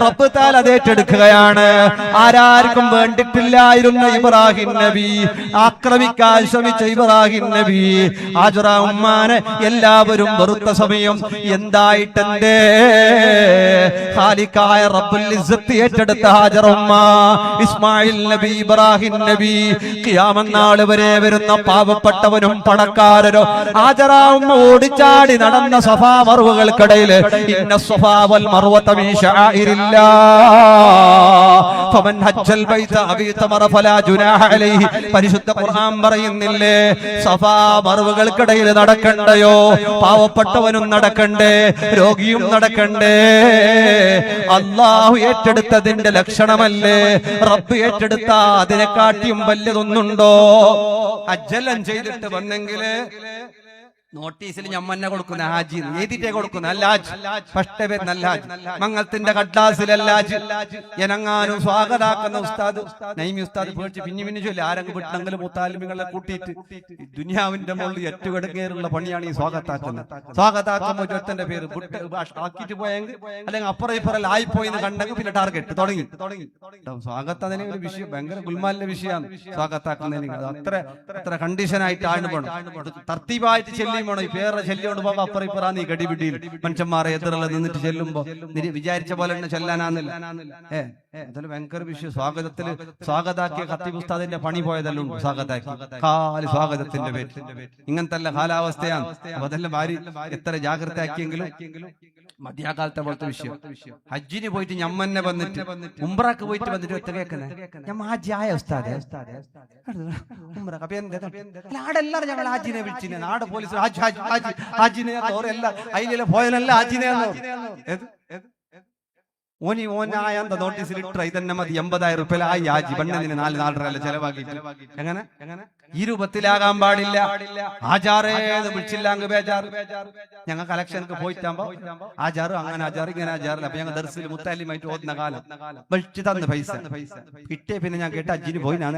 റബ്ബ് തആല അത് ഏറ്റെടുക്കുകയാണ്. ആരാർക്കും വേണ്ടിട്ടില്ലായിരുന്ന ഇബ്രാഹിം നബി, ആക്രമിക്കാൻ ശ്രമിച്ച ഇബ്രാഹിം നബി, ഹാജറ ഉമ്മാനെ എല്ലാവരും വെറുത്ത സമയം എന്തായിട്ടെന്തേ ഖാലിഖായ റബ്ബുൽ ഇസ്സത്ത് ഏറ്റെടുത്ത ഹാജറ ഉമ്മ, ഇസ്മായിൽ നബി, ഇബ്രാഹിം നബി, ഖിയാമത്ത് നാൾ വരെ വരുന്ന പാവപ്പെട്ടവനും പണക്കാരനോ ഹാജറ ഉമ്മ ഓടിച്ചാടി നടന്ന സഫാ മർവകൾക്കിടയിൽ ഇന്ന സഫാ വൽ മർവത മിൻ ശആഇരില്ലാഹ് ഫമൻ ഹജ്ജൽ ബൈത അബി തമറ ഫലാ ജുനാഹ അലൈഹി. പരിശുദ്ധ ഖുർആൻ പറയുന്നില്ലേ, സഫാ മർവകൾക്കിടയിൽ നടക്കണ്ടയോ, പാവപ്പെട്ടവനും നടക്കണ്ടേ, രോഗിയും നടക്കണ്ടേ. അല്ലാഹു ഏറ്റെടുത്തതിന്റെ ലക്ഷണമല്ലേ. റബ്ബ് ഏറ്റെടുത്ത അതിനെക്കാട്ടിയും വലിയതൊന്നുണ്ടോ? അജ്ജലം ചെയ്തിട്ട് വന്നെങ്കില് നോട്ടീസിൽ ഞമ്മന്നെ കൊടുക്കുന്ന ഹാജി എഴുതിട്ടേ കൊടുക്കുന്ന അല്ലാജ്, ഫസ്റ്റ് പേര് നല്ലാജ്, മംഗളത്തിന്റെ കഡ്ലാസിലല്ലാജ്. എനങ്ങാനും സ്വാഗതാക്കുന്ന ഉസ്താദ് നൈമി ഉസ്താദ് പേടിച്ച് പിന്നെ ചൊല്ലി ആരെങ്കിലും വിട്ടെങ്കിലും മുത്താലിമികളെ കൂട്ടിയിട്ട് ദുനിയാവിന്റെ മുകളിൽ ഏറ്റെടുക്കേറുള്ള പണിയാണ് ഈ സ്വാഗതാക്കുന്നത്. സ്വാഗതാക്കുമ്പോ ചൊത്തന്റെ പേര് ആക്കിയിട്ട് പോയെങ്കിൽ അല്ലെങ്കിൽ അപ്പുറം ഇപ്പുറം ആയിപ്പോയി കണ്ടെങ്കിൽ പിന്നെ ടാർഗറ്റ് തുടങ്ങി. സ്വാഗതത്തിന് ഒരു വിഷയം ഭയങ്കര ഗുൽമാലിന്റെ വിഷയമാണ് സ്വാഗതാക്കുന്നതിന്. അത് അത്ര കണ്ടീഷനായിട്ട് ആണ്ട് പോകണം, തർത്തീബായിട്ട് ചെല്ലി ഈ പേരുടെ ശല്യം പോകുമ്പോ അപ്പുറം ഇപ്പുറ നീ കടിപിടിയിൽ മനുഷ്യന്മാരെ എതിർള്ള നിന്നിട്ട് ചെല്ലുമ്പോ വിചാരിച്ച പോലെ തന്നെ ചെല്ലാനാന്നില്ല. അതിൽ ഭയങ്കര വിഷയം. സ്വാഗതത്തില് സ്വാഗതാക്കിയ ഖത്തീബ് ഉസ്താദിന്റെ പണി പോയതെല്ലാം ഉണ്ട്. സ്വാഗതാക്കി കാല് സ്വാഗതത്തിന്റെ പേര് ഇങ്ങനത്തെ കാലാവസ്ഥയാണ്. അപ്പൊ അതെല്ലാം ഭാര്യ എത്ര ജാഗ്രത ആക്കിയെങ്കിലും മധ്യകാലത്തെ പോലത്തെ വിഷയം. ഹജ്ജിന് പോയിട്ട് ഞമ്മന്നെ വന്നിട്ട് ഉംറക്ക് പോയിട്ട് വന്നിട്ട് ഒറ്റ കേൾക്കുന്നത് ഞാൻ ഹാജിയായ ഉസ്താദെ ഉംറക്ക്. അപ്പൊ ആടെല്ലാരും ഞങ്ങൾ ഹാജിനെ വിളിച്ചിനെ, നാട് പോലീസ് ഹാജിനെ അതിലെ പോയനല്ല ഹാജിനെ. ഓനായ നോട്ടീസിൽ ഇട്ട ഇതന്നെ മതി 80,000 രൂപ ആയി ഹാജി പെണ്ണിന് 4 ചെലവാക്കിയിട്ട്. എങ്ങനെ ഈ രൂപത്തിലാകാൻ പാടില്ല. ആചാറേത് വിളിച്ചില്ലാങ്ക് ബേജാറ്. ഞങ്ങൾ കലക്ഷനൊക്കെ പോയിട്ടാകുമ്പോ ആചാറ് അങ്ങനെ ആചാറ് ഇങ്ങനെ ആചാറില്ല. അപ്പൊ ഞങ്ങൾ ദർസിൽ മുത്താലിമായിട്ട് ഓതുന്ന കാലം വിളിച്ചു തന്ന പൈസ കിട്ടിയ പിന്നെ ഞാൻ കേട്ട അജ്ജിന് പോയി ഞാൻ.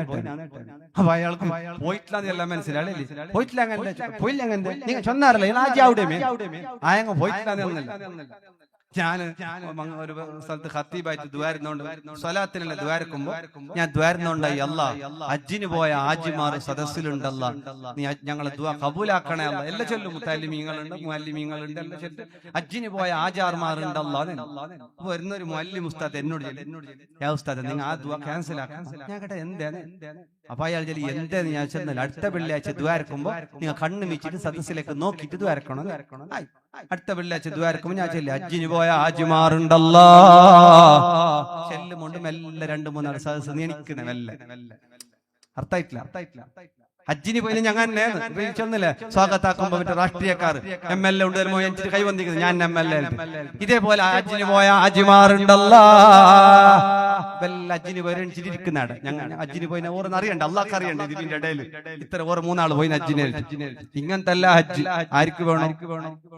അപ്പൊ അയാൾക്ക് പോയിട്ടില്ല എല്ലാം മനസ്സിലാളേ. പോയിട്ടില്ല അങ്ങനെ പോയില്ല അങ്ങനെ നിങ്ങൾ ചൊന്നാറല്ലേ ആജി അവിടെ ആയങ്ങ് പോയിട്ടില്ല. ഞാന് ഒരു സ്ഥലത്ത് ഖത്തീബായിട്ട് ദ്വാരുന്നോണ്ട് സ്വലാത്തിനല്ല ദ്വാരക്കുമ്പോ ഞാൻ ദ്വാരുന്നോണ്ടായി അല്ലാ ഹജ്ജിന് പോയ ആജിമാർ സദസ്സിലുണ്ടല്ല, നീ ഞങ്ങളെ ദുആ കബൂലാക്കണേ അല്ല. എല്ലാം ചൊല്ലും, മുത്തല്ലിമീങ്ങളുണ്ട് മുഅല്ലിമീങ്ങളുണ്ട് എല്ലാം ചൊല്ലും. ഹജ്ജിന് പോയ ആചാർമാരുണ്ടല്ല. വരുന്നൊരു മുഅല്ലിം ഉസ്താദ് എന്നോട് യാ ഉസ്താദ് നിങ്ങൾ ആ ദുആ ക്യാൻസൽ ആക്കണം. ഞാൻ കേട്ടെ എന്താണ്? അപ്പൊ അയാൾ ചൊല്ലി എന്തേന്ന് ഞാൻ ചെന്നാൽ അടുത്ത വെള്ളിയാഴ്ച ദ്വാരക്കുമ്പോ നിങ്ങൾ കണ്ണു വീച്ചിട്ട് സദസ്സിലേക്ക് നോക്കിയിട്ട് ദ്വാരക്കണം. അടുത്ത വെള്ളിയാഴ്ച ദ്വാരക്കുമ്പോ ഞാൻ ചൊല്ലി ഹജ്ജിന് പോയ ഹാജിമാറുണ്ടല്ലോ ചെല്ലുമുണ്ട് മെല്ലെ 2-3 സദസ്സ് നീണിക്കുന്ന മെല്ലെ. അർത്ഥായിട്ടില്ല. ഹജ്ജിന് പോയി ഞങ്ങൾ ചെന്നില്ലേ സ്വാഗതാക്കുമ്പോ മറ്റേ രാഷ്ട്രീയക്കാർ MLA ഉണ്ട് എനിക്ക് കൈ വന്നിരിക്കുന്നത് ഞാൻ MLA. ഇതേപോലെ ഹജ്ജിന് പോയ ഹാജിമാറുണ്ടല്ലോ ഹജ്ജിന് പോയി എണിച്ചിരിക്കുന്നാണ്. ഞങ്ങൾ ഹജ്ജിന് പോയി ഓരോന്ന് അറിയണ്ട, അള്ളാഹ് അറിയണ്ട. ഇതിന്റെ ഇടയിൽ ഇത്ര ഓരോ 3 ആള് പോയി ഹജ്ജിന്. ഇങ്ങനത്തെ അല്ല ഹജ്ജ്. ആർക്ക് വേണം?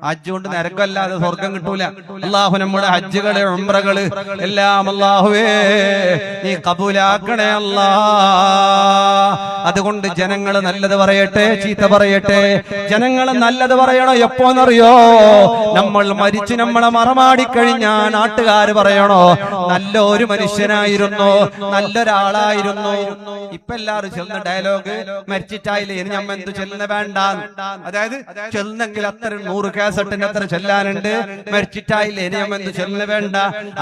ഹജ്ജ് കൊണ്ട് നരകമല്ലാതെ സ്വർഗം കിട്ടൂല. അള്ളാഹു നമ്മുടെ ഹജ്ജുകള് ഉംറകള് എല്ലാം അള്ളാഹുവേ നീ കബൂലാക്കണേ അല്ലാ. അതുകൊണ്ട് ജനങ്ങൾ നല്ലത് പറയട്ടെ, ചീത്ത പറയട്ടെ. ജനങ്ങൾ നല്ലത് പറയണോ എപ്പോന്നറിയോ? നമ്മൾ മരിച്ച് നമ്മളെ മറമാടിക്കഴിഞ്ഞാ നാട്ടുകാര് പറയണോ നല്ലൊരു മനുഷ്യനായിരുന്നു, നല്ലൊരാളായിരുന്നു. ഇപ്പൊ എല്ലാവരും ചെല്ലുന്ന ഡയലോഗ് മരിച്ചിട്ടായില്ലേ ഇനി നമ്മ എന്ത് ചെല്ലുന്ന വേണ്ട. അതായത് ചെല്ലുന്നെങ്കിൽ അത്ര 100 കേസട്ടിന് അത്ര ചെല്ലാനുണ്ട്. മരിച്ചിട്ടായില്ലേ ഇനി നമ്മ എന്ത് ചെല്ലുന്ന വേണ്ട.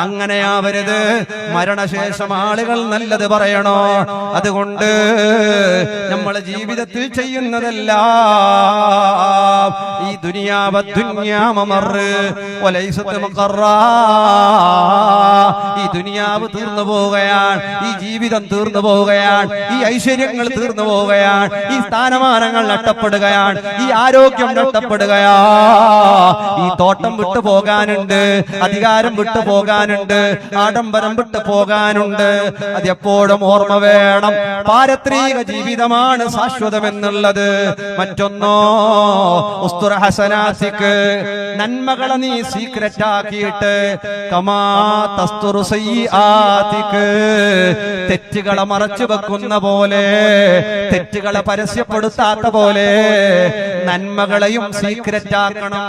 അങ്ങനെയാവരുത്. മരണശേഷം ആളുകൾ നല്ലത് പറയണോ. അതുകൊണ്ട് നമ്മളെ ജീവിതത്തിൽ ചെയ്യുന്നതല്ല ഈ ദുനിയാവ ഈ ദുനിയാവ് തീർന്നു പോവുകയാണ്, ഈ ജീവിതം തീർന്നു പോവുകയാണ്, ഈ ഐശ്വര്യങ്ങൾ തീർന്നു പോവുകയാണ്, ഈ സ്ഥാനമാനങ്ങൾ നഷ്ടപ്പെടുകയാണ്, ഈ ആരോഗ്യം നഷ്ടപ്പെടുകയാ. ഈ തോട്ടം വിട്ടു പോകാനുണ്ട്, അധികാരം വിട്ടു പോകാനുണ്ട്, ആഡംബരം വിട്ടു പോകാനുണ്ട്. അത് എപ്പോഴും ഓർമ്മ വേണം. പാരത്രിക ജീവിതമാണ് ശാശ്വതമെന്നുള്ളത്. മറ്റൊന്നോ ഉസ്തുറ ഹസനാസിക്ക് നന്മകളെ നീ സീക്രറ്റ് ആക്കിയിട്ട് കമാ തസ്തുറു സയ്യിആതിക്ക് തെറ്റുകളെ മറച്ചു വെക്കുന്ന പോലെ, തെറ്റുകളെ പരസ്യപ്പെടുത്താത്ത പോലെ നന്മകളെയും സീക്രറ്റ് ആക്കണം.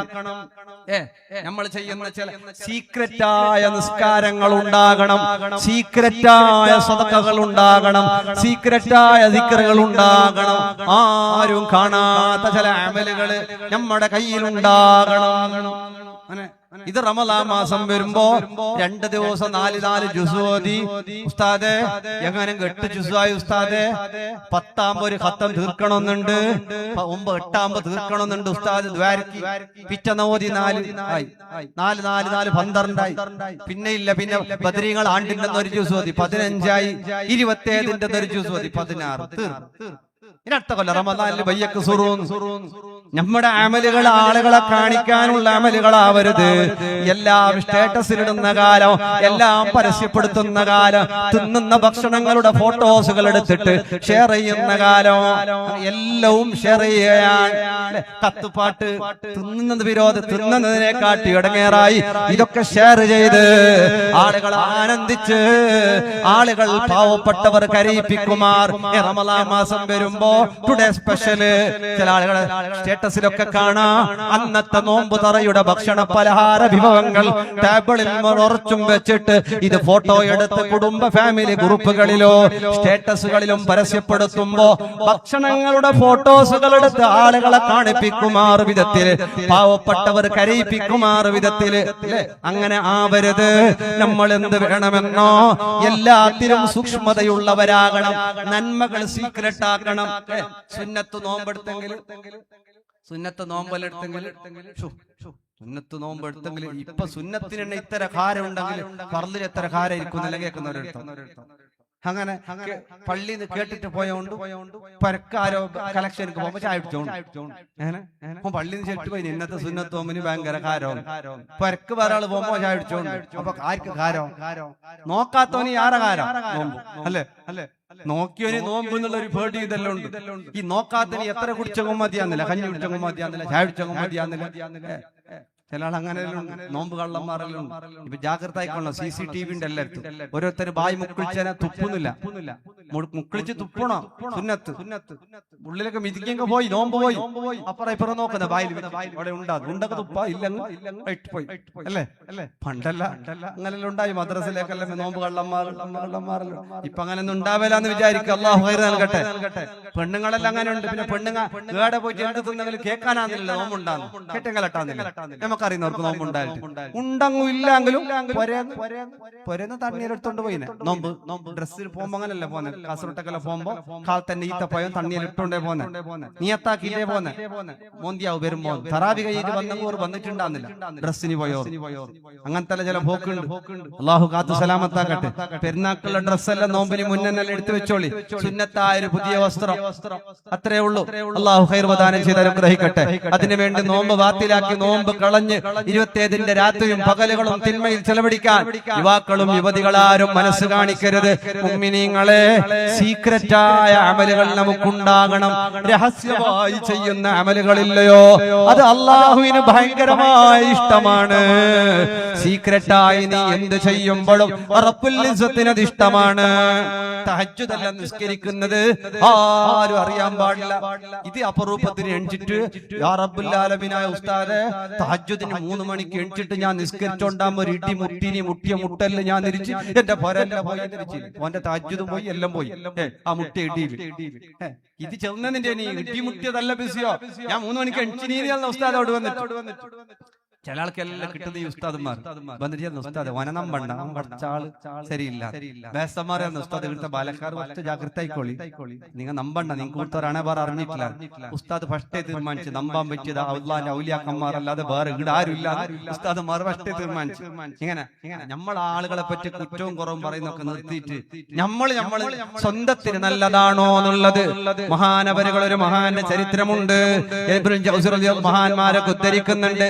നമ്മൾ ചെയ്യുന്ന ചില സീക്രറ്റായ നിസ്കാരങ്ങൾ ഉണ്ടാകണം, സീക്രറ്റായ സദഖകൾ ഉണ്ടാകണം, സീക്രറ്റായ ദിക്റുകൾ ഉണ്ടാകണം. ആരും കാണാത്ത ചില അമലുകള് നമ്മുടെ കയ്യിലുണ്ടാകണം. ഇത് റമളാൻ മാസം വരുമ്പോ 2 ദിവസം 4 ജുസ് ഓതി. ഉസ്താദെ എങ്ങനെ 8 ജുസായി ഉസ്താദെ? 10 ഒരു ഖത്തം തീർക്കണമെന്നുണ്ട്, 8 തീർക്കണമെന്നുണ്ട് ഉസ്താദ് ദ്വാരക്കി. പിറ്റേന്ന് ഓതി 4 12 പിന്നെ ഇല്ല. പിന്നെ ബദരീങ്ങൾ ആണ്ടിന്റെ ഒരു ജുസ് ഓതി 15 27 ഒരു ജുസ് ഓതി 16 തീർന്നു. ഇനി അടുത്ത കൊല്ലം റമളാനിൽ ബയ്യക്ക് സുറൂൻ. നമ്മുടെ അമലുകൾ ആളുകളെ കാണിക്കാനുള്ള അമലുകളാവരുത്. എല്ലാം സ്റ്റാറ്റസിലിടുന്ന കാലം, എല്ലാം പരസ്യപ്പെടുത്തുന്ന കാലം, തിന്നുന്ന ഭക്ഷണങ്ങളുടെ ഫോട്ടോസുകൾ എടുത്തിട്ട് ഷെയർ ചെയ്യുന്ന കാലം, എല്ലാം ഷെയർ ചെയ്യുകയാണ്. കത്തുപാട്ട് തിന്നുന്നത് വിരോധം, തിന്നുന്നതിനെ കാട്ടി ഇടങ്ങേറായി ഇതൊക്കെ ഷെയർ ചെയ്ത് ആളുകൾ ആനന്ദിച്ച്, ആളുകൾ പാവപ്പെട്ടവർ കരയിപ്പിക്കുമാർ. റമളാൻ മാസം വരുമ്പോ ടുഡേ സ്പെഷ്യല് ചില ആളുകളെ സ്റ്റാറ്റസിലൊക്കെ കാണാം. അന്നത്തെ നോമ്പ് തറയുടെ ഭക്ഷണ പലഹാര വിഭവങ്ങൾ ടേബിളിൽ ഉറച്ചും വെച്ചിട്ട് ഇത് ഫോട്ടോ എടുത്ത് കുടുംബ ഫാമിലി ഗ്രൂപ്പുകളിലോ സ്റ്റാറ്റസുകളിലും പരസ്യപ്പെടുത്തുമ്പോ ഭക്ഷണങ്ങളുടെ ഫോട്ടോസുകൾ എടുത്ത് ആളുകളെ കാണിപ്പിക്കുമാർ വിധത്തില്, പാവപ്പെട്ടവർ കരയിപ്പിക്കുമാർ വിധത്തില്. അങ്ങനെ ആവരുത്. നമ്മൾ എന്ത് വേണമെന്നോ എല്ലാത്തിലും സൂക്ഷ്മതയുള്ളവരാകണം. നന്മകൾ സീക്രട്ട് ആക്കണം. സുന്നത്ത് നോമ്പെടുത്തെങ്കിൽ, സുന്നത്ത് നോമ്പലെടുത്തെങ്കിൽ, സുന്നത്ത് നോമ്പെടുത്തെങ്കിൽ ഇപ്പൊ സുന്നത്തിന് ഇത്ര കാരം ഉണ്ടെങ്കിൽ ഫർളിൽ എത്ര കാരം ഇരിക്കുന്നില്ല കേൾക്കുന്നവരെടുത്ത്. അങ്ങനെ പള്ളിയിൽ നിന്ന് കേട്ടിട്ട് പോയോണ്ട് പരക്കാരോ കളക്ഷനൊക്കെ പോകുമ്പോ ചായ അടിച്ചോണ്ട് പള്ളിയിൽ നിന്ന് ചെട്ട് പോയി ഇന്നത്തെ സുന്നത്ത് നോമ്പിന് ഭയങ്കര കാരോ. പരക്ക് വേറെ ആള് പോകുമ്പോ ചായ അടിച്ചോണ്ട്. അപ്പൊ ആർക്ക് കാരോ? നോക്കാത്തവന് ആരെ കാരോ? നോമ്പ് അല്ലേ? നോക്കിയവന് നോമ്പ് എന്നുള്ള ഒരു പേടി ഇതെല്ലാം ഉണ്ട്. ഈ നോക്കാത്തന് എത്ര കുടിച്ചങ്ങും മതിയാന്നില്ല, കഞ്ഞി കുടിച്ചങ്ങും മതിയാന്നില്ല, ചായ കുടിച്ചങ്ങും മതിയാന്നില്ല. ചില ആൾ അങ്ങനെ നോമ്പ് കള്ളന്മാരെല്ലാം ഇപ്പൊ ജാഗ്രത ആയിക്കൊള്ളണം. CCTV എല്ലായിടത്തും. ഓരോരുത്തർ ബായ് മുക്കിളിച്ചതിനെ തുപ്പുന്നില്ല, മുക്കിളിച്ച് തുപ്പണോ സുന്നത്ത്. ഉള്ളിലൊക്കെ മിതിക്കൊക്കെ പോയി നോമ്പ് പോയി അപ്പുറം ഇപ്പുറം നോക്കുന്ന ബായിൽ അവിടെ ഉണ്ടാകും. ഉണ്ടൊക്കെ തുപ്പ ഇല്ലെങ്കിൽ പോയി അല്ലേ? പണ്ടല്ല അങ്ങനെല്ലാം ഉണ്ടായി. മദ്രസിലേക്കല്ലേ നോമ്പ് കള്ളന്മാരെല്ലാം. ഇപ്പൊ അങ്ങനെ ഒന്നും ഉണ്ടാവില്ലാന്ന് വിചാരിക്കും. അല്ലാഹു ഖൈർ നൽകട്ടെ. പെണ്ണുങ്ങളെല്ലാം അങ്ങനെ ഉണ്ട്. പിന്നെ പെണ്ണുങ്ങൾ ഏടെ പോയിട്ട് എന്ത് തിന്നെങ്കിലും കേൾക്കാനാന്നില്ല നോമ്പുണ്ടാകും, കേട്ടെങ്കിലട്ടാന്നില്ല. നമുക്ക് നമുക്കറിയുന്നവർക്ക് നോമ്പ് ഉണ്ടായിട്ട് ഉണ്ടങ്ങും ഇല്ലെങ്കിലും പൊരേന്ന് തണ്ണീരെടുത്തോണ്ട് പോയിനെ നോമ്പ് ഡ്രസ്സിൽ പോകുമ്പോ അങ്ങനല്ലേ പോന്നെ കാസർഗോട്ടൊക്കെ പോകുമ്പോ കാൽ തന്നെ ഈത്തപ്പഴം തണ്ണീർ ഇട്ടോണ്ടേ പോന്നെ നീയത്താക്കിയിട്ടേ പോന്നെ മോന്തിയാവ് വരുമ്പോ തറാവി കഴിഞ്ഞിട്ട് വന്നങ്ങൂർ വന്നിട്ടുണ്ടാകുന്നില്ല ഡ്രസ്സിന് പോയോ അങ്ങനത്തെ ചില പോക്കുണ്ട്. അള്ളാഹു കാത്തു സലാമത്താക്കട്ടെ. പെരുന്നാക്കുള്ള ഡ്രസ്സെല്ലാം നോമ്പിന് മുന്നെല്ലാം എടുത്തു വെച്ചോളി. സുന്നത്തായ ഒരു പുതിയ വസ്ത്രം അത്രേ ഉള്ളൂ. അള്ളാഹു ഖൈർ പ്രദാനം ചെയ്ത് അനുഗ്രഹിക്കട്ടെ. അതിനുവേണ്ടി നോമ്പ് വാത്തിലാക്കി നോമ്പ് കളഞ്ഞ് 27ന്റെ രാത്രിയും പകലുകളും തിന്മയിൽ ചെലവഴിക്കാൻ യുവാക്കളും യുവതികളാരും മനസ്സ് കാണിക്കരുത്. മുഅ്മിനീങ്ങളെ, സീക്രറ്റായ അമലുകൾ നമുക്കുണ്ടാകണം. രഹസ്യമായി ചെയ്യുന്ന അമലുകളില്ലയോ, അത് അള്ളാഹുവിന് ഭയങ്കരമായ ഇഷ്ടമാണ്. സീക്രറ്റായി നീ എന്ത് ചെയ്യുമ്പോഴും റബ്ബുൽ ഇസ്സത്തിന് അത് ഇഷ്ടമാണ്. തഹജ്ജുദെല്ലാം നിസ്കരിക്കുന്നത് ആരും അറിയാൻ പാടില്ല. ഇത് അപരൂപത്തിന് എണിച്ചിട്ട് യാ റബ്ബുൽ ആലമീനായ ഉസ്താദെ, തഹജ്ജുദിന് 3 മണിക്ക് എണിച്ചിട്ട് ഞാൻ നിസ്കരിച്ചോണ്ടാകുമ്പോ ഒരു ഇടി മുട്ടിയ മുട്ടല് ഞാൻ തിരിച്ച് എന്റെ പൊരല്ല പോയി തിരിച്ച് ഓന്റെ തഹജ്ജുദും പോയി എല്ലാം പോയി ആ മുട്ടിയ ഇടിയിൽ. ഇത് ചെന്നതിന്റെ നീ ഇടിമുട്ടിയതല്ല ബിസിയോ, ഞാൻ 3 മണിക്ക് എണിച്ചിനീന്ന് ഉസ്താദോട് വന്നിട്ട് ചില ആൾക്കെല്ലാം കിട്ടുന്ന ഈ ഉസ്താദന്മാർ വന്നിട്ട് ഉസ്താദ് വനനം പണ്ട പഠിച്ച ആള് ശരിയില്ല വേസന്മാർ ഉസ്താദ് ഇവിടുത്തെ ബാലക്കാർ കുറച്ച് ജാഗ്രത ആയിക്കോളി. നിങ്ങൾ നമ്പണ്ട, നിങ്ങൾക്ക് കൂട്ടറാണെ വേറെ അറിഞ്ഞിട്ടില്ല. ഉസ്താദ് ഫസ്റ്റേ തീരുമാനിച്ചു നമ്പാൻ പറ്റിയത് അള്ളാന്റെ ഔലിയാക്കന്മാർ അല്ലാതെ വേറെ ഇവിടെ ആരും ഇല്ല. ഉസ്താദന്മാർ ഫസ്റ്റേ തീരുമാനിച്ചു. ഇങ്ങനെ നമ്മൾ ആളുകളെ പറ്റി കുറ്റവും കുറവും പറയുന്നൊക്കെ നിർത്തിയിട്ട് നമ്മൾ സ്വന്തത്തിന് നല്ലതാണോ എന്നുള്ളത്. മഹാനവരുകൾ ഒരു മഹാന്റെ ചരിത്രമുണ്ട്. മഹാന്മാരൊക്കെ ഉദ്ധരിക്കുന്നുണ്ട്.